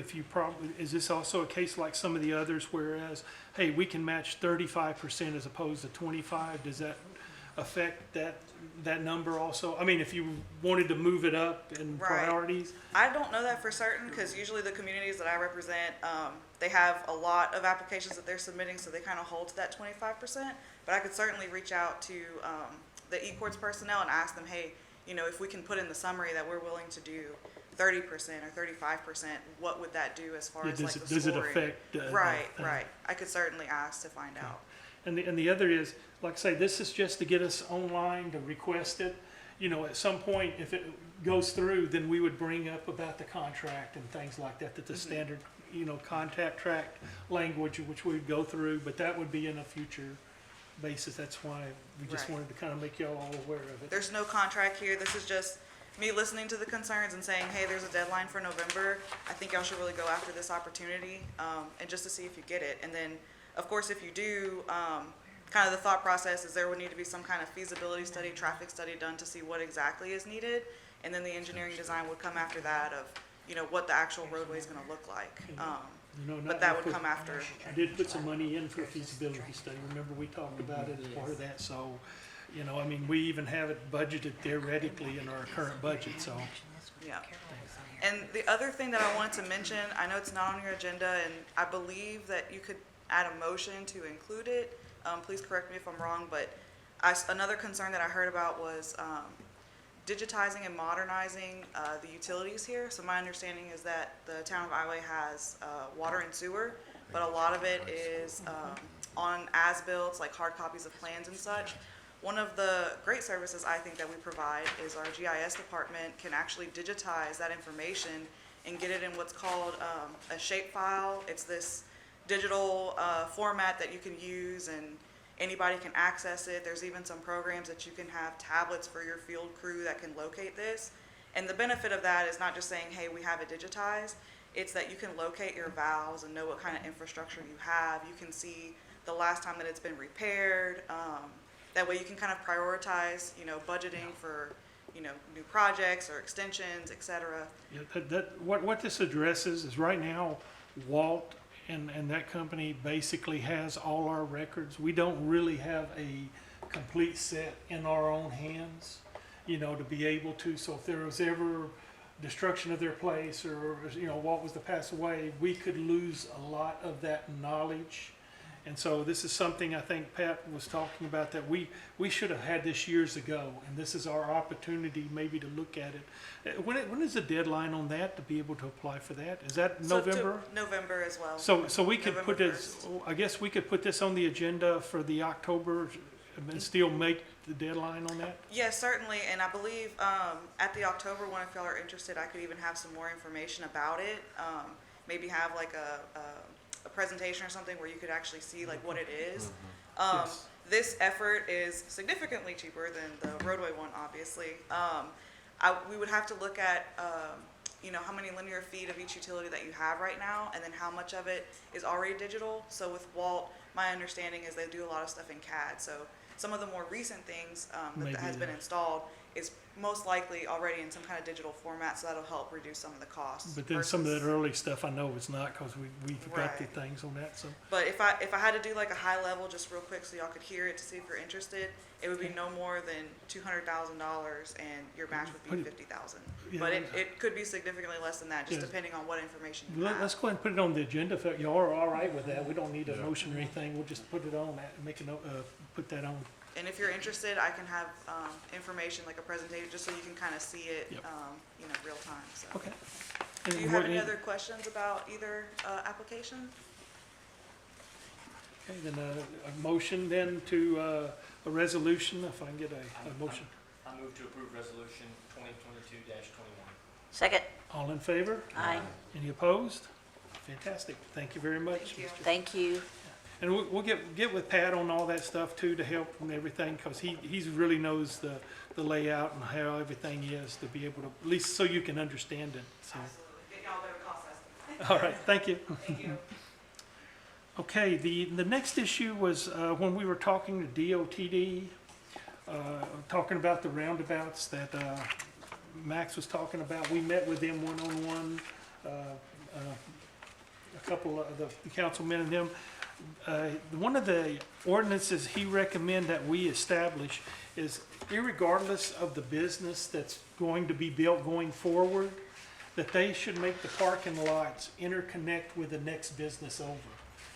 is this also a case like some of the others, whereas, hey, we can match 35% as opposed to 25, does that affect that number also? I mean, if you wanted to move it up in Right. priorities? I don't know that for certain, because usually the communities that I represent, they have a lot of applications that they're submitting, so they kind of hold to that 25%. But I could certainly reach out to the eCourts personnel and ask them, hey, if we can put in the summary that we're willing to do 30% or 35%, what would that do as far as like the scoring? Does it affect? Right. I could certainly ask to find out. And the other is, like I say, this is just to get us online to request it. At some point, if it goes through, then we would bring up about the contract and things like that, the standard, contact track language, which we'd go through, but that would be in a future basis. That's why we just Right. wanted to kind of make y'all all aware of it. There's no contract here. This is just me listening to the concerns and saying, hey, there's a deadline for November. I think y'all should really go after this opportunity, and just to see if you get it. And then, of course, if you do, kind of the thought process is there would need to be some kind of feasibility study, traffic study done to see what exactly is needed. And then the engineering design would come after that of, what the actual roadway is gonna look like. But that would come after. I did put some money in for a feasibility study. Remember, we talked about it as part of that, so, we even have it budgeted theoretically in our current budget, so. Yeah. And the other thing that I wanted to mention, I know it's not on your agenda, and I believe that you could add a motion to include it. Please correct me if I'm wrong, but another concern that I heard about was digitizing and modernizing the utilities here. So my understanding is that the town of Iway has water and sewer, but a lot of it is on as-built, like hard copies of plans and such. One of the great services I think that we provide is our GIS department can actually digitize that information and get it in what's called a shapefile. It's this digital format that you can use, and anybody can access it. There's even some programs that you can have tablets for your field crew that can locate this. And the benefit of that is not just saying, hey, we have it digitized. it's that you can locate your valves and know what kind of infrastructure you have. You can see the last time that it's been repaired. That way you can kind of prioritize, budgeting for, new projects or extensions, et cetera. Yeah, what this addresses is right now, Walt and that company basically has all our records. We don't really have a complete set in our own hands, to be able to, so if there was ever destruction of their place or, Walt was to pass away, we could lose a lot of that knowledge. And so this is something I think Pat was talking about that we should have had this years ago, and this is our opportunity maybe to look at it. When is the deadline on that to be able to apply for that? Is that November? November as well. So we could put November this, I guess we could put this on the agenda for the October and still make the deadline on that? Yes, certainly, and I believe at the October one, if y'all are interested, I could even have some more information about it. Maybe have like a presentation or something where you could actually see like what it is. Yes. This effort is significantly cheaper than the roadway one, obviously. We would have to look at, how many linear feet of each utility that you have right now, and then how much of it is already digital. So with Walt, my understanding is they do a lot of stuff in CAD. So some of the more recent things that has been installed is most likely already in some kind of digital format, so that'll help reduce some of the costs. But then some of that versus- early stuff I know is not, because we've got the Right. things on that, so. But if I had to do like a high level, just real quick, so y'all could hear it to see if you're interested, it would be no more than $200,000, and your match would be Pretty- $50,000. Yeah. But it could be significantly less than that, just Yes. depending on what information you have. Let's go ahead and put it on the agenda. If y'all are all right with that, we don't need a motion or anything. We'll just put it on, make a note, put that on. And if you're interested, I can have information, like a presentation, just so you can kind of see it, Yep. real time. So. Okay. Do you have any other questions about either application? Okay, then a motion then to a resolution, if I can get a motion. I move to approve resolution 2022-21. Second. All in favor? Aye. Any opposed? Fantastic. Thank you very much. Thank you. Mr. Thank you. And we'll get with Pat on all that stuff too, to help and everything, because he's really knows the layout and how everything is, to be able to, at least so you can understand it, so. Absolutely. Get y'all better cost estimate. All right, thank you. Thank you. Okay, the next issue was when we were talking to DOTD, talking about the roundabouts that Max was talking about. We met with them one-on-one, a couple of the councilmen and them. One of the ordinances he recommended that we establish is, irregardless of the business that's going to be built going forward, that they should make the parking lots interconnect with the next business over.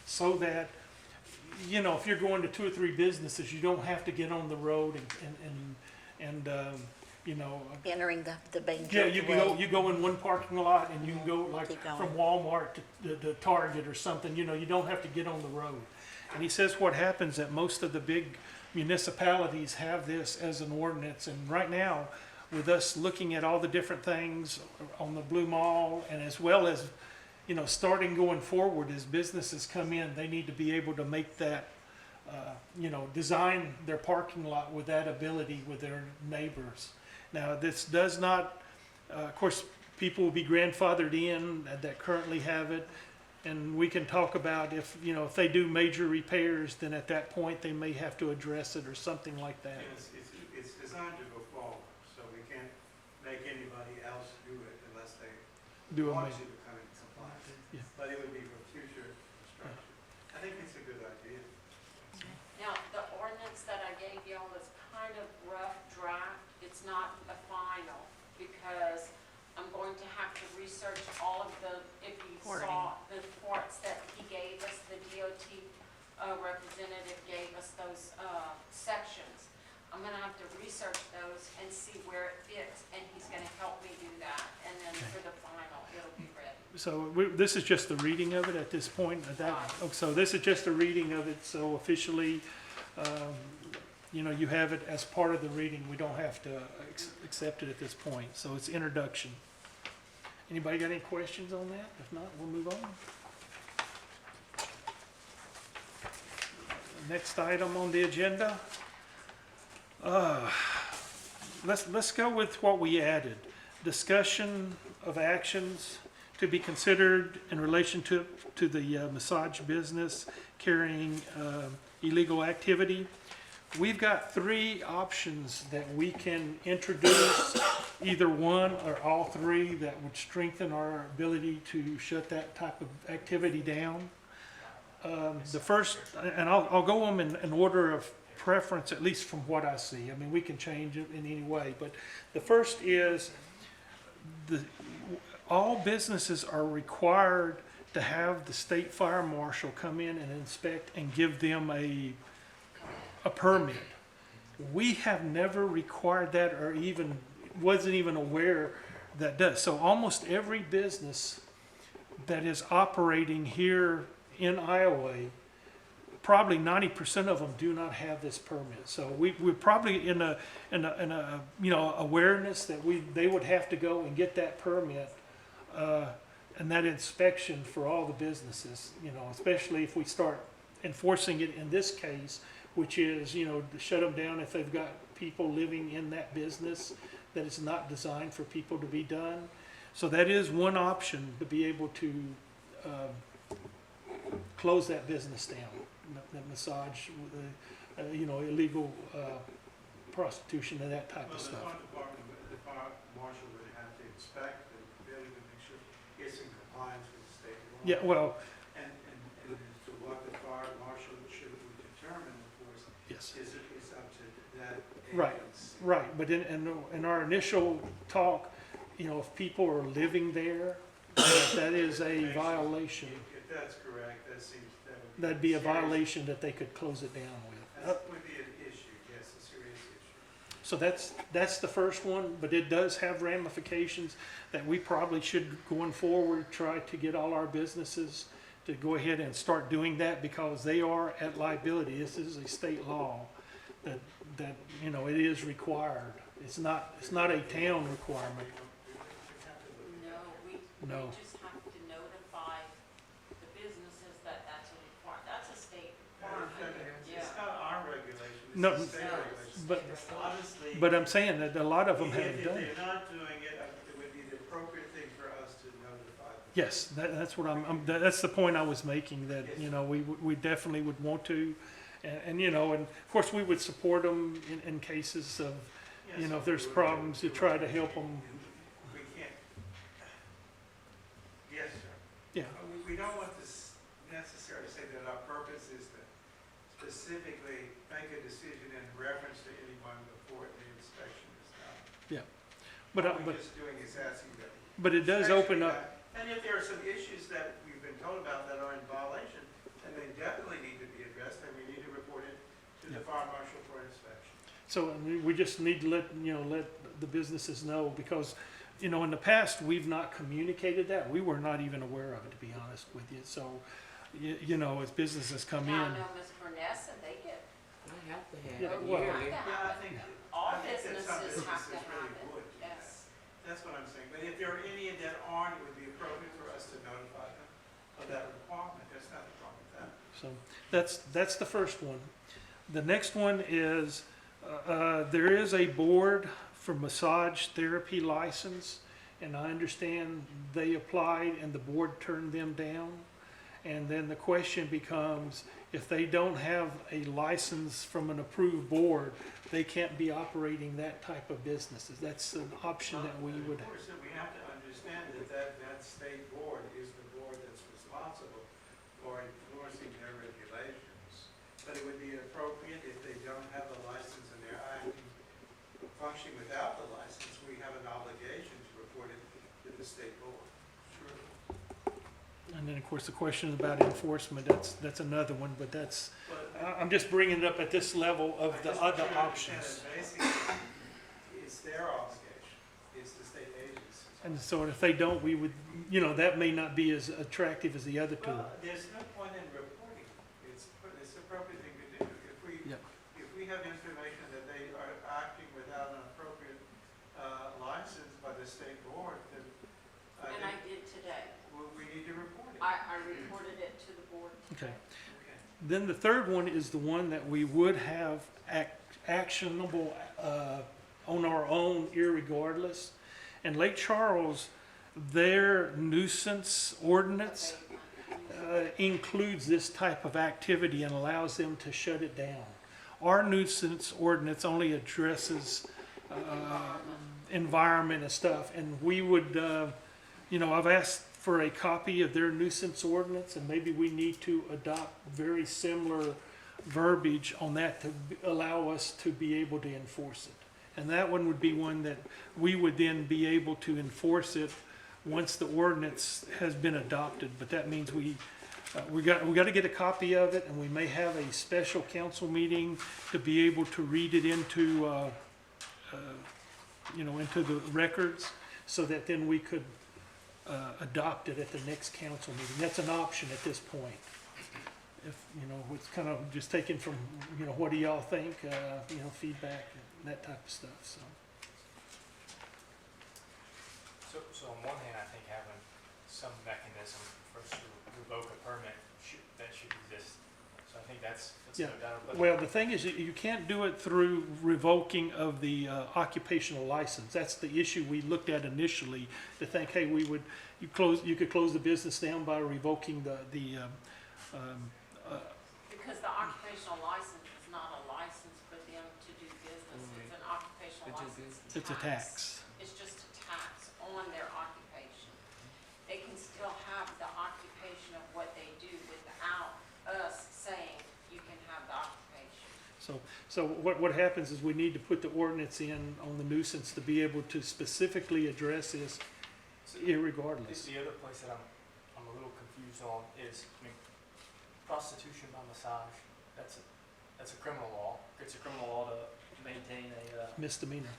So that, if you're going to 2 or 3 businesses, you don't have to get on the road and Entering the main yeah, you can go, way. you go in one parking lot and you can go like Keep going. from Walmart to Target or something, you don't have to get on the road. And he says what happens that most of the big municipalities have this as an ordinance, and right now, with us looking at all the different things on the Blue Mall, and as well as, starting going forward as businesses come in, they need to be able to make that, design their parking lot with that ability with their neighbors. Now, this does not, of course, people will be grandfathered in that currently have it, and we can talk about if they do major repairs, then at that point, they may have to address it or something like that. It's designed to go forward, so we can't make anybody else do it unless they Do a want ma- you to come in compliance. Yeah. But it would be for future construction. I think it's a good idea. Now, the ordinance that I gave y'all is kind of rough draft. It's not a final, because I'm going to have to research all of the, if you saw the reports that he gave us, the DOT representative gave us those sections. I'm gonna have to research those and see where it fits, and he's gonna help me do that. And then for the final, it'll be ready. So this is just the reading of it at this point? So this is just a reading of it, so officially, you have it as part of the reading. We don't have to accept it at this point, so it's introduction. Anybody got any questions on that? If not, we'll move on. Next item on the agenda. Let's go with what we added. Discussion of actions to be considered in relation to the massage business carrying illegal activity. We've got three options that we can introduce, either one or all three that would strengthen our ability to shut that type of activity down. The first, and I'll go them in order of preference, at least from what I see. I mean, we can change it in any way, but the first is all businesses are required to have the state fire marshal come in and inspect and give them a permit. We have never required that, or even wasn't even aware that does. So almost every business that is operating here in Iowa, probably 90% of them do not have this permit. So we're probably in a awareness that they would have to go and get that permit and that inspection for all the businesses, especially if we start enforcing it in this case, which is, to shut them down if they've got people living in that business that is not designed for people to be done. So that is one option, to be able to close that business down, that massage, illegal prostitution and that type of Well, the stuff. fire department, the fire marshal would have to inspect the building to make sure it's in compliance with the state law. Yeah, well, And to what the fire marshal should determine, of course, yes. is up to that Right, agency. right, but in our initial talk, if people are living there, that is a violation. If that's correct, that seems, That'd be a serious. violation that they could close it down with. That would be an issue, yes, a serious issue. So that's the first one, but it does have ramifications that we probably should, going forward, try to get all our businesses to go ahead and start doing that, because they are at liability. This is a state law that it is required. It's not a town requirement. No. We just have to notify the businesses that's a that's a state requirement. It's not our regulation, it's No, a state regulation. but- Honestly, But I'm saying that a lot of them if have done it. they're not doing it, it would be the appropriate thing for us to notify them. Yes, that's what that's the point I was making, that, we definitely would want to. And of course, we would support them in cases of, Yes, if there's we would. problems, to try to help them. We can't. Yes, sir. Yeah, We don't want to necessarily say that our purpose is to specifically make a decision in reference to anyone before the inspection is done. but, All we're just doing is asking that. but it does open up, And if there are some issues that we've been told about that are in violation, then they definitely need to be addressed, and we need to report it to the fire marshal for inspection. so we just need to let the businesses know, because, in the past, we've not communicated that. We were not even aware of it, to be honest with you. So, as businesses come Now, I in. know Ms. Burness, and they get, I have to have Yeah, it well- yearly. Yeah, I think. all I think that some businesses have to businesses have really it, would do that. yes. That's what I'm saying, but if there are any that aren't, it would be appropriate for us to notify them of that requirement, there's nothing wrong with that. So that's the first one. The next one is, there is a board for massage therapy license, and I understand they applied and the board turned them down. And then the question becomes, if they don't have a license from an approved board, they can't be operating that type of business. That's an option that we would Of course, we have to understand that state board is the board that's responsible for enforcing their regulations. But it would be appropriate if they don't have a license and they're acting, functioning without the license, we have an obligation to report it to the state board. Sure. And then, of course, the question about enforcement, that's another one, but I'm just bringing it up at this level of the other options. Basically, it's their obligation, it's the state agency. And so if they don't, we would, that may not be as attractive as the other two. Well, there's no point in reporting. It's the appropriate thing to do. Yeah. If we have information that they are acting without an appropriate license by the state board, then And I did today. we need to report it. I reported it to the board Okay. today. Then the third one is the one that we would have actionable on our own irregardless. And Lake Charles, their nuisance ordinance includes this type of activity and allows them to shut it down. Our nuisance ordinance only addresses environment and stuff, and we would, I've asked for a copy of their nuisance ordinance, and maybe we need to adopt very similar verbiage on that to allow us to be able to enforce it. And that one would be one that we would then be able to enforce it once the ordinance has been adopted. But that means we got to get a copy of it, and we may have a special council meeting to be able to read it into, into the records, so that then we could adopt it at the next council meeting. That's an option at this point. If, it's kind of just taken from, what do y'all think, feedback and that type of stuff, so. So on one hand, I think having some mechanism for us to revoke a permit should exist. So I think that's Yeah. no doubt. But Well, the thing is, you can't do it through revoking of the occupational license. That's the issue we looked at initially, to think, hey, you could close the business down by revoking Because the occupational license is not a license for them to do business, it's an occupational license. it's a tax. It's just a tax on their occupation. They can still have the occupation of what they do without us saying you can have the occupation. So what happens is we need to put the ordinance in on the nuisance to be able to specifically address this irregardless. the other place that I'm a little confused on is, prostitution by massage, that's a criminal law. It's a criminal law to maintain a Misdemeanor.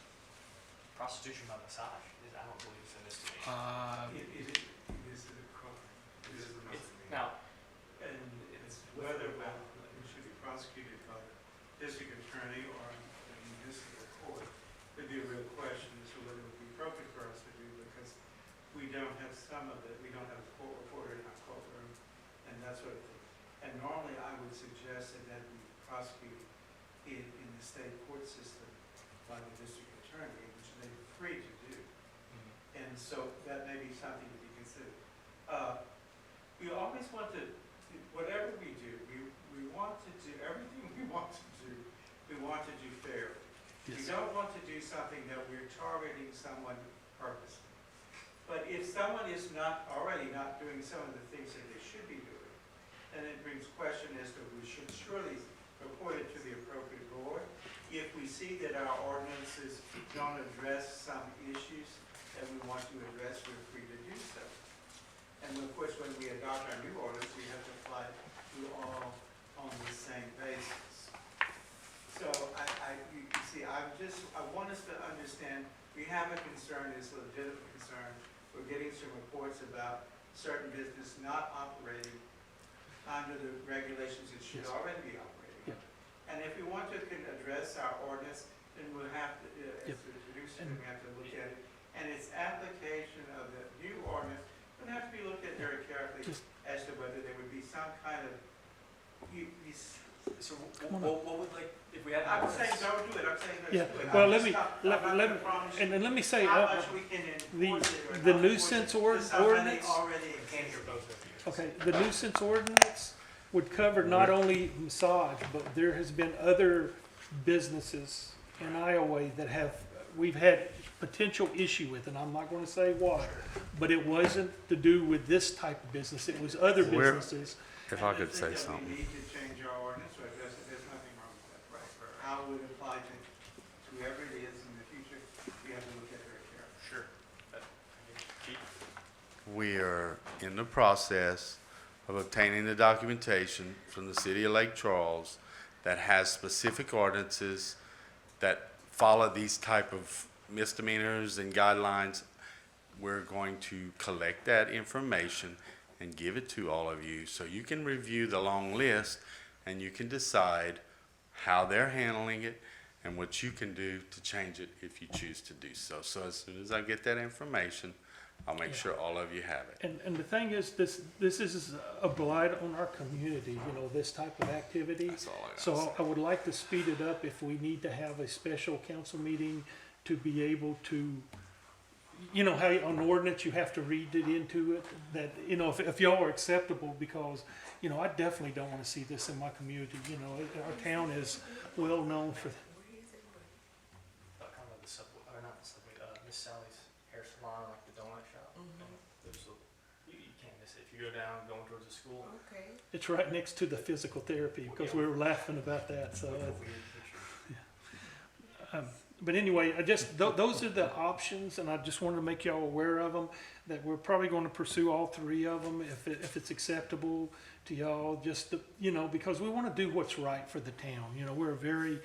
prostitution by massage. I don't believe it's a misdemeanor. It is a crime. It is a misdemeanor. Now, And it's whether it should be prosecuted by the district attorney or a municipal court could be a real question as to whether it would be appropriate for us to do, because we don't have some of it, we don't have a court reporter in our courtroom and that sort of thing. And normally I would suggest that that be prosecuted in the state court system by the district attorney, which they're free to do. And so that may be something to be considered. We always want to, whatever we do, we want to do, everything we want to do, we want to do fairly. We don't want to do something that we're targeting someone purposely. But if someone is already not doing some of the things that they should be doing, then it brings question as to we should surely report it to the appropriate board. If we see that our ordinances don't address some issues that we want to address, we're free to do so. And of course, when we adopt our new ordinance, we have to apply to all on the same basis. So you see, I want us to understand, we have a concern, it's a legitimate concern. We're getting some reports about certain business not operating under the regulations it should already be operating. And if we want to address our ordinance, then we'll have to, as the producer, we have to look at it. And its application of the new ordinance would have to be looked at very carefully as to whether there would be some kind of, so what would, if we had an I'm ordinance? saying don't do it, I'm saying let's Yeah, do it. well, I'm let me, not gonna promise you and let me say, how much we can enforce it or the not nuisance enforce it. Somebody ordinance, already Can't hear both of you. okay, the nuisance ordinance would cover not only massage, but there has been other businesses in Iowa that we've had potential issue with, and I'm not gonna say what, but it wasn't to do with this type of business, it was other Where- businesses. If I could say We something. need to change our ordinance to address it, there's nothing wrong with that. Right. How it would apply to whoever it is in the future, we have to look at very carefully. Sure. We are in the process of obtaining the documentation from the city of Lake Charles that has specific ordinances that follow these type of misdemeanors and guidelines. We're going to collect that information and give it to all of you so you can review the long list and you can decide how they're handling it and what you can do to change it if you choose to do so. So as soon as I get that information, I'll make sure all of you have it. And the thing is, this is a blight on our community, this type of activity. That's all I got to So say. I would like to speed it up if we need to have a special council meeting to be able to, you know how on ordinance you have to read it into it, that, you know, if y'all are acceptable, because, you know, I definitely don't want to see this in my community, you know, our town is well known for, Kind of the Subway, or not the Subway, Miss Sally's hair salon, like the donut shop. There's you can't miss it. If you go down going towards the school. Okay. it's right next to the physical therapy, because we were laughing about that, so. Weird picture. But anyway, I just, those are the options, and I just wanted to make y'all aware of them, that we're probably going to pursue all three of them if it's acceptable to y'all, just, to, you know, because we want to do what's right for the town. You know, we're a very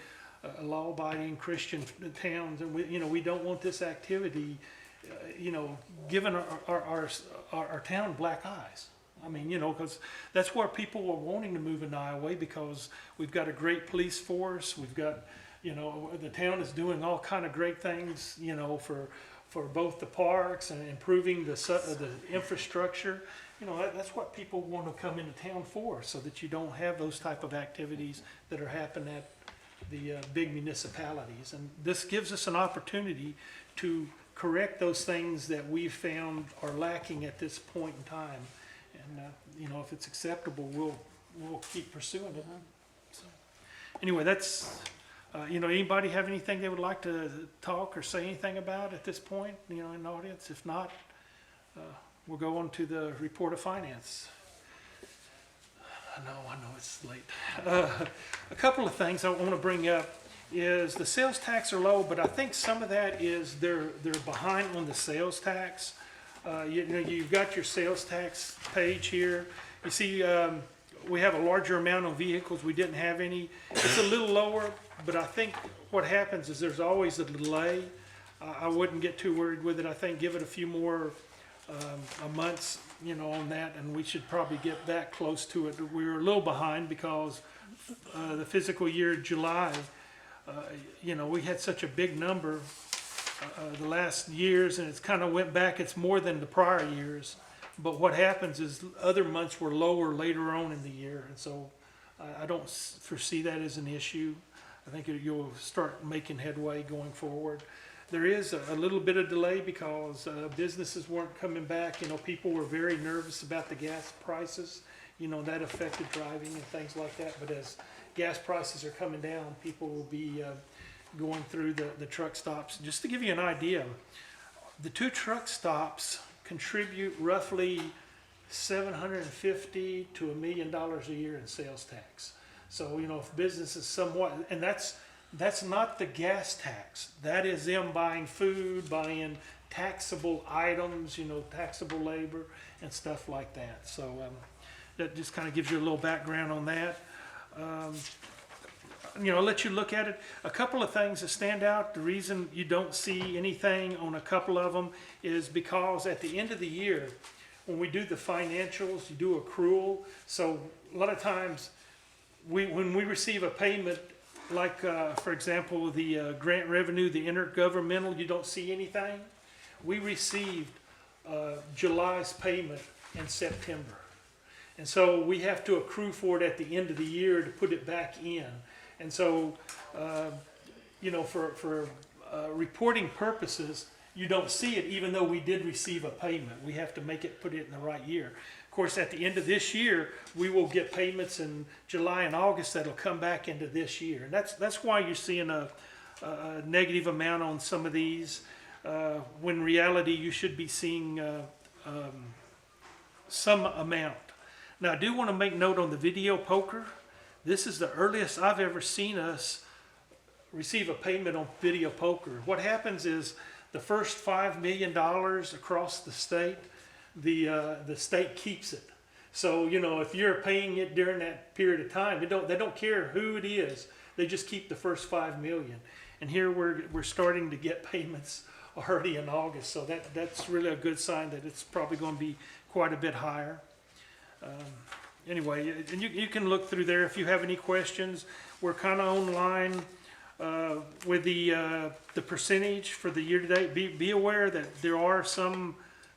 law-abiding Christian town, and we, you know, we don't want this activity, you know, giving our town black eyes. I mean, you know, because that's where people are wanting to move in Niaway, because we've got a great police force, we've got, you know, the town is doing all kind of great things, you know, for both the parks and improving the infrastructure. You know, that's what people want to come into town for, so that you don't have those type of activities that are happening at the big municipalities. And this gives us an opportunity to correct those things that we've found are lacking at this point in time. And, you know, if it's acceptable, we'll keep pursuing it. So, anyway, that's... you know, anybody have anything they would like to talk or say anything about at this point, you know, in the audience? If not, we'll go on to the report of finance. I know it's late. A couple of things I want to bring up is the sales tax are low, but I think some of that is they're behind on the sales tax. You know, you've got your sales tax page here. You see, we have a larger amount of vehicles. We didn't have any. It's a little lower, but I think what happens is there's always a delay. I wouldn't get too worried with it. I think give it a few more months, you know, on that, and we should probably get that close to it. We were a little behind because the fiscal year July, you know, we had such a big number the last years, and it's kind of went back. It's more than the prior years. But what happens is other months were lower later on in the year, and so I don't foresee that as an issue. I think you'll start making headway going forward. There is a little bit of delay because businesses weren't coming back. You know, people were very nervous about the gas prices. You know, that affected driving and things like that. But as gas prices are coming down, people will be going through the truck stops. Just to give you an idea, the 2 truck stops contribute roughly $750 to $1 million a year in sales tax. So, you know, if business is somewhat, and that's not the gas tax. That is them buying food, buying taxable items, you know, taxable labor and stuff like that. So that just kind of gives you a little background on that. You know, I'll let you look at it. A couple of things that stand out. The reason you don't see anything on a couple of them is because at the end of the year, when we do the financials, you do accrual. So a lot of times, when we receive a payment, like for example, the grant revenue, the intergovernmental, you don't see anything. We received July's payment in September. And so we have to accrue for it at the end of the year to put it back in. And so, you know, for reporting purposes, you don't see it even though we did receive a payment. We have to put it in the right year. Of course, at the end of this year, we will get payments in July and August that'll come back into this year. And that's why you're seeing a negative amount on some of these, when in reality you should be seeing some amount. Now, I do want to make note on the video poker. This is the earliest I've ever seen us receive a payment on video poker. What happens is the first $5 million across the state, the state keeps it. So, you know, if you're paying it during that period of time, they don't care who it is. They just keep the first $5 million. And here we're starting to get payments already in August. So that's really a good sign that it's probably going to be quite a bit higher. Anyway, and you can look through there if you have any questions. We're kind of online with the percentage for the year to date. Be aware that there are some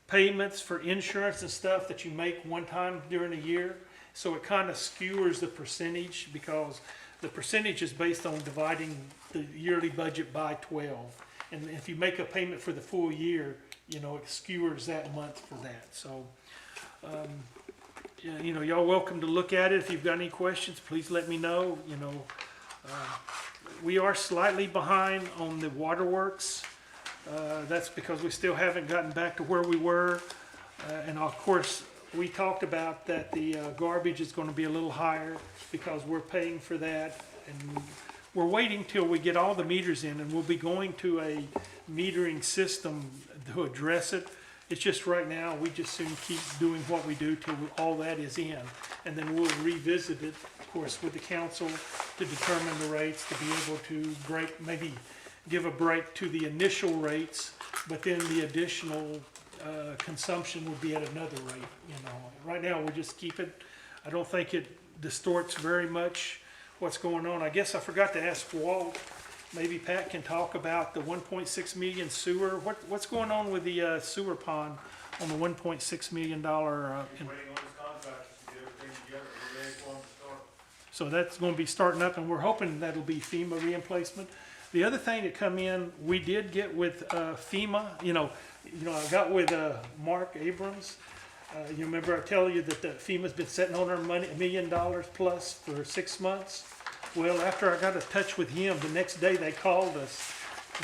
payments for insurance and stuff that you make one time during a year. So it kind of skewers the percentage because the percentage is based on dividing the yearly budget by 12. And if you make a payment for the full year, you know, it skewers that month for that, so. Yeah, you know, y'all welcome to look at it. If you've got any questions, please let me know, you know. We are slightly behind on the waterworks. That's because we still haven't gotten back to where we were. And of course, we talked about that the garbage is gonna be a little higher because we're paying for that. And we're waiting till we get all the meters in, and we'll be going to a metering system to address it. It's just right now, we just soon keep doing what we do till all that is in. And then we'll revisit it, of course, with the council to determine the rates, to be able to break, maybe give a break to the initial rates, but then the additional consumption would be at another rate, you know. Right now, we'll just keep it. I don't think it distorts very much what's going on. I guess I forgot to ask Walt, maybe Pat can talk about the 1.6 million sewer. What's going on with the sewer pond on the $1.6 million? Waiting on his contractors to get everything together, we're ready for him to start. So that's going to be starting up, and we're hoping that'll be FEMA replacement. The other thing that come in, we did get with FEMA. You know, I got with Mark Abrams. You remember I tell you that the FEMA's been sitting on our money, $1 million plus for 6 months. Well, after I got in touch with him, the next day they called us.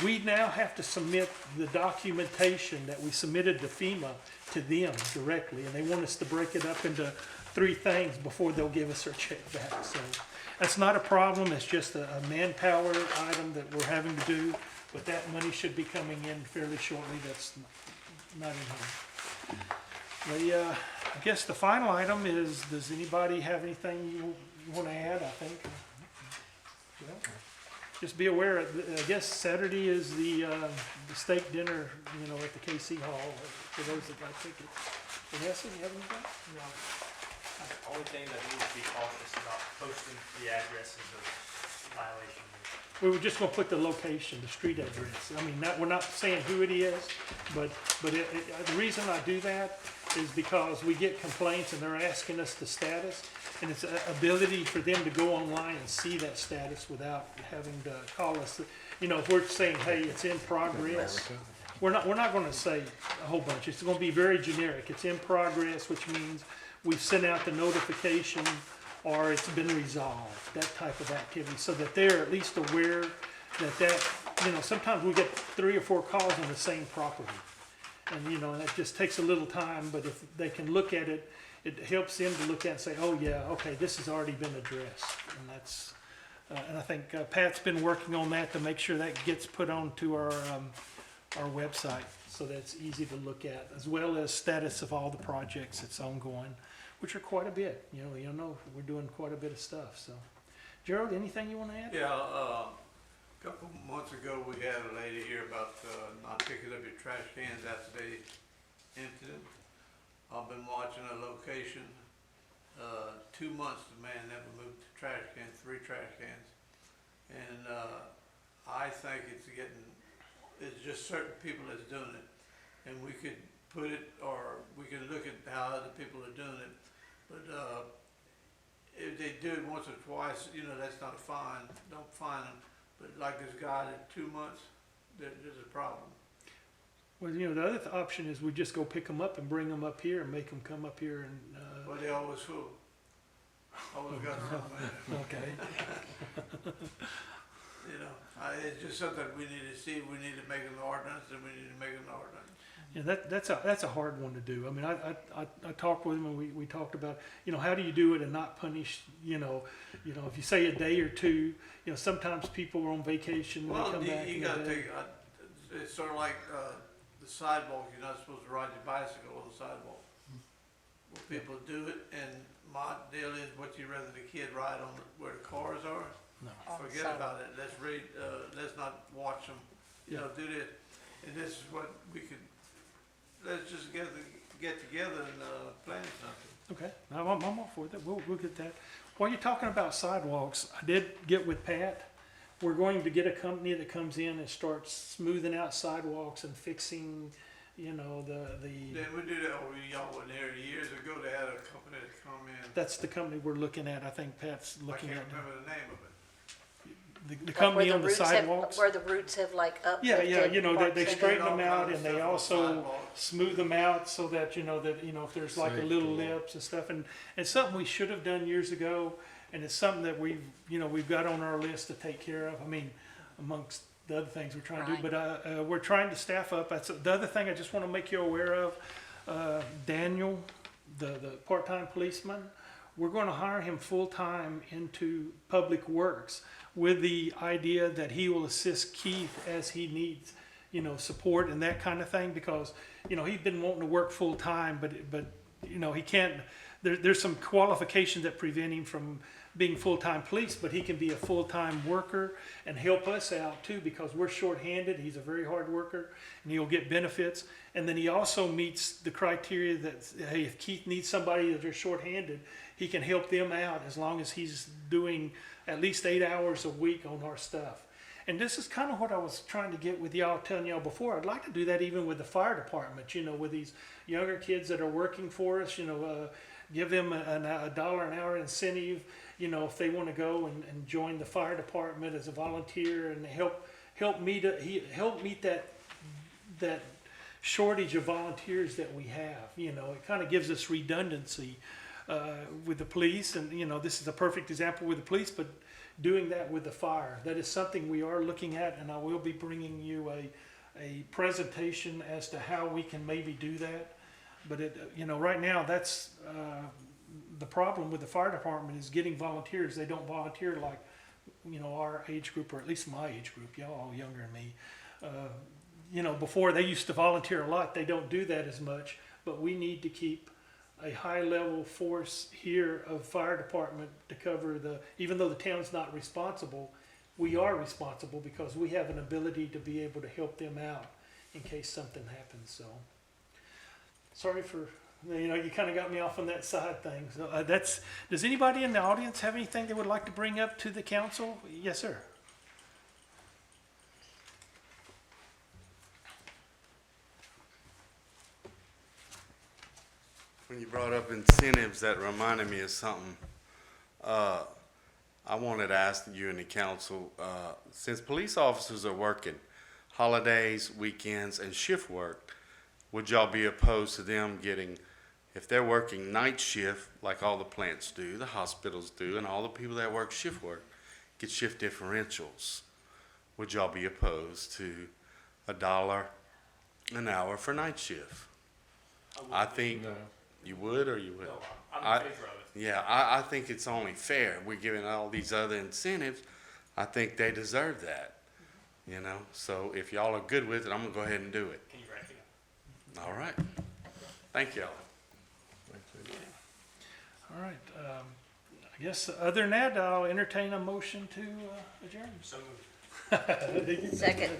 We now have to submit the documentation that we submitted to FEMA to them directly, and they want us to break it up into 3 things before they'll give us our check back. So that's not a problem. It's just a manpower item that we're having to do, but that money should be coming in fairly shortly. That's not in here. I guess the final item is, does anybody have anything you want to add, I think? Well, just be aware, I guess Saturday is the steak dinner, you know, at the KC Hall, for those that got tickets. Vanessa, you have anything? No. The only thing that we need to be cautious about posting the addresses of violations. We were just gonna put the location, the street address. I mean, we're not saying who it is, but the reason I do that is because we get complaints and they're asking us the status, and it's an ability for them to go online and see that status without having to call us. You know, if we're saying, hey, it's in progress, we're not gonna say a whole bunch. It's gonna be very generic. It's in progress, which means we've sent out the notification or it's been resolved, that type of activity, so that they're at least aware that, you know, sometimes we get 3 or 4 calls on the same property. And, you know, that just takes a little time, but if they can look at it, it helps them to look at it and say, oh yeah, okay, this has already been addressed. And that's, and I think Pat's been working on that to make sure that gets put onto our website, so that it's easy to look at, as well as status of all the projects that's ongoing, which are quite a bit. You know, we're doing quite a bit of stuff, so. Gerald, anything you want to add? Yeah, a couple months ago, we had a lady here about not picking up your trash cans after the incident. I've been watching a location, 2 months the man never moved the trash cans, 3 trash cans. And I think it's just certain people that's doing it. And we could put it, or we can look at how other people are doing it. But if they do it once or twice, you know, that's not a fine, don't fine them. But like this guy that 2 months, there's a problem. Well, you know, the other option is we just go pick them up and bring them up here and make them come up here and. Well, they always full. Always got something. Okay. You know, it's just something we need to see. We need to make an ordinance, and we need to make an ordinance. Yeah, that's a hard one to do. I mean, I talked with him and we talked about, you know, how do you do it and not punish, you know, if you say a day or 2, you know, sometimes people are on vacation, Well, they come back. you gotta take, it's sort of like, the sidewalk, you're not supposed to ride your bicycle on the sidewalk. Well, people do it, and my deal is, what you rather the kid ride on where the cars are? No. Forget about it, let's not watch them, you know, do this. And this is what we could, let's just get together and, plan something. Okay, I'm all for that. We'll get that. While you're talking about sidewalks, I did get with Pat. We're going to get a company that comes in and starts smoothing out sidewalks and fixing, you know, the. Then we do that, y'all went there years ago, they had a company that come in. That's the company we're looking at. I think Pat's I looking can't at. remember the name of it. to come Like be on the sidewalks. Where the roots have like Yeah, uplifted. you know, they parts of straighten it. them out and they Stuff on also sidewalks. smooth them out so that, if there's like a little lips and stuff. And it's something we should have done years ago, and it's something that we've got on our list to take care of. I mean, amongst the other things we're trying to do, but we're trying to staff up. That's the other thing I just want to make you aware of. Daniel, the part-time policeman, we're going to hire him full-time into Public Works with the idea that he will assist Keith as he needs, support and that kind of thing, because, he's been wanting to work full-time, but he can't, there's some qualifications that prevent him from being full-time police, but he can be a full-time worker and help us out too, because we're short-handed. He's a very hard worker, and he'll get benefits. And then he also meets the criteria that, hey, if Keith needs somebody that are short-handed, he can help them out as long as he's doing at least 8 hours a week on our stuff. And this is kind of what I was trying to get with y'all, telling y'all before. I'd like to do that even with the fire department, with these younger kids that are working for us, give them a $1 an hour incentive, if they want to go and join the fire department as a volunteer and help meet that shortage of volunteers that we have. It kind of gives us redundancy with the police, and this is a perfect example with the police, but doing that with the fire, that is something we are looking at, and I will be bringing you a presentation as to how we can maybe do that. But right now, that's the problem with the fire department is getting volunteers. They don't volunteer like, our age group, or at least my age group. Y'all all younger than me. Before they used to volunteer a lot. They don't do that as much. But we need to keep a high-level force here of fire department to cover even though the town's not responsible, we are responsible because we have an ability to be able to help them out in case something happens. So, sorry for, you kind of got me off on that side thing. So does anybody in the audience have anything they would like to bring up to the council? Yes, sir. When you brought up incentives, that reminded me of something. I wanted to ask you and the council, since police officers are working holidays, weekends, and shift work, would y'all be opposed to them getting, if they're working night shift, like all the plants do, the hospitals do, and all the people that work shift work, get shift differentials? Would y'all be opposed to $1 an hour for night shift? I think you would, or you wouldn't? No, I'm in favor of it. Yeah, I think it's only fair. We're giving all these other incentives. I think they deserve that, So if y'all are good with it, I'm gonna go ahead and do it. Can you write it? All right. Thank y'all. All right. I guess other than that, I'll entertain a motion to adjourn. So moved. Second.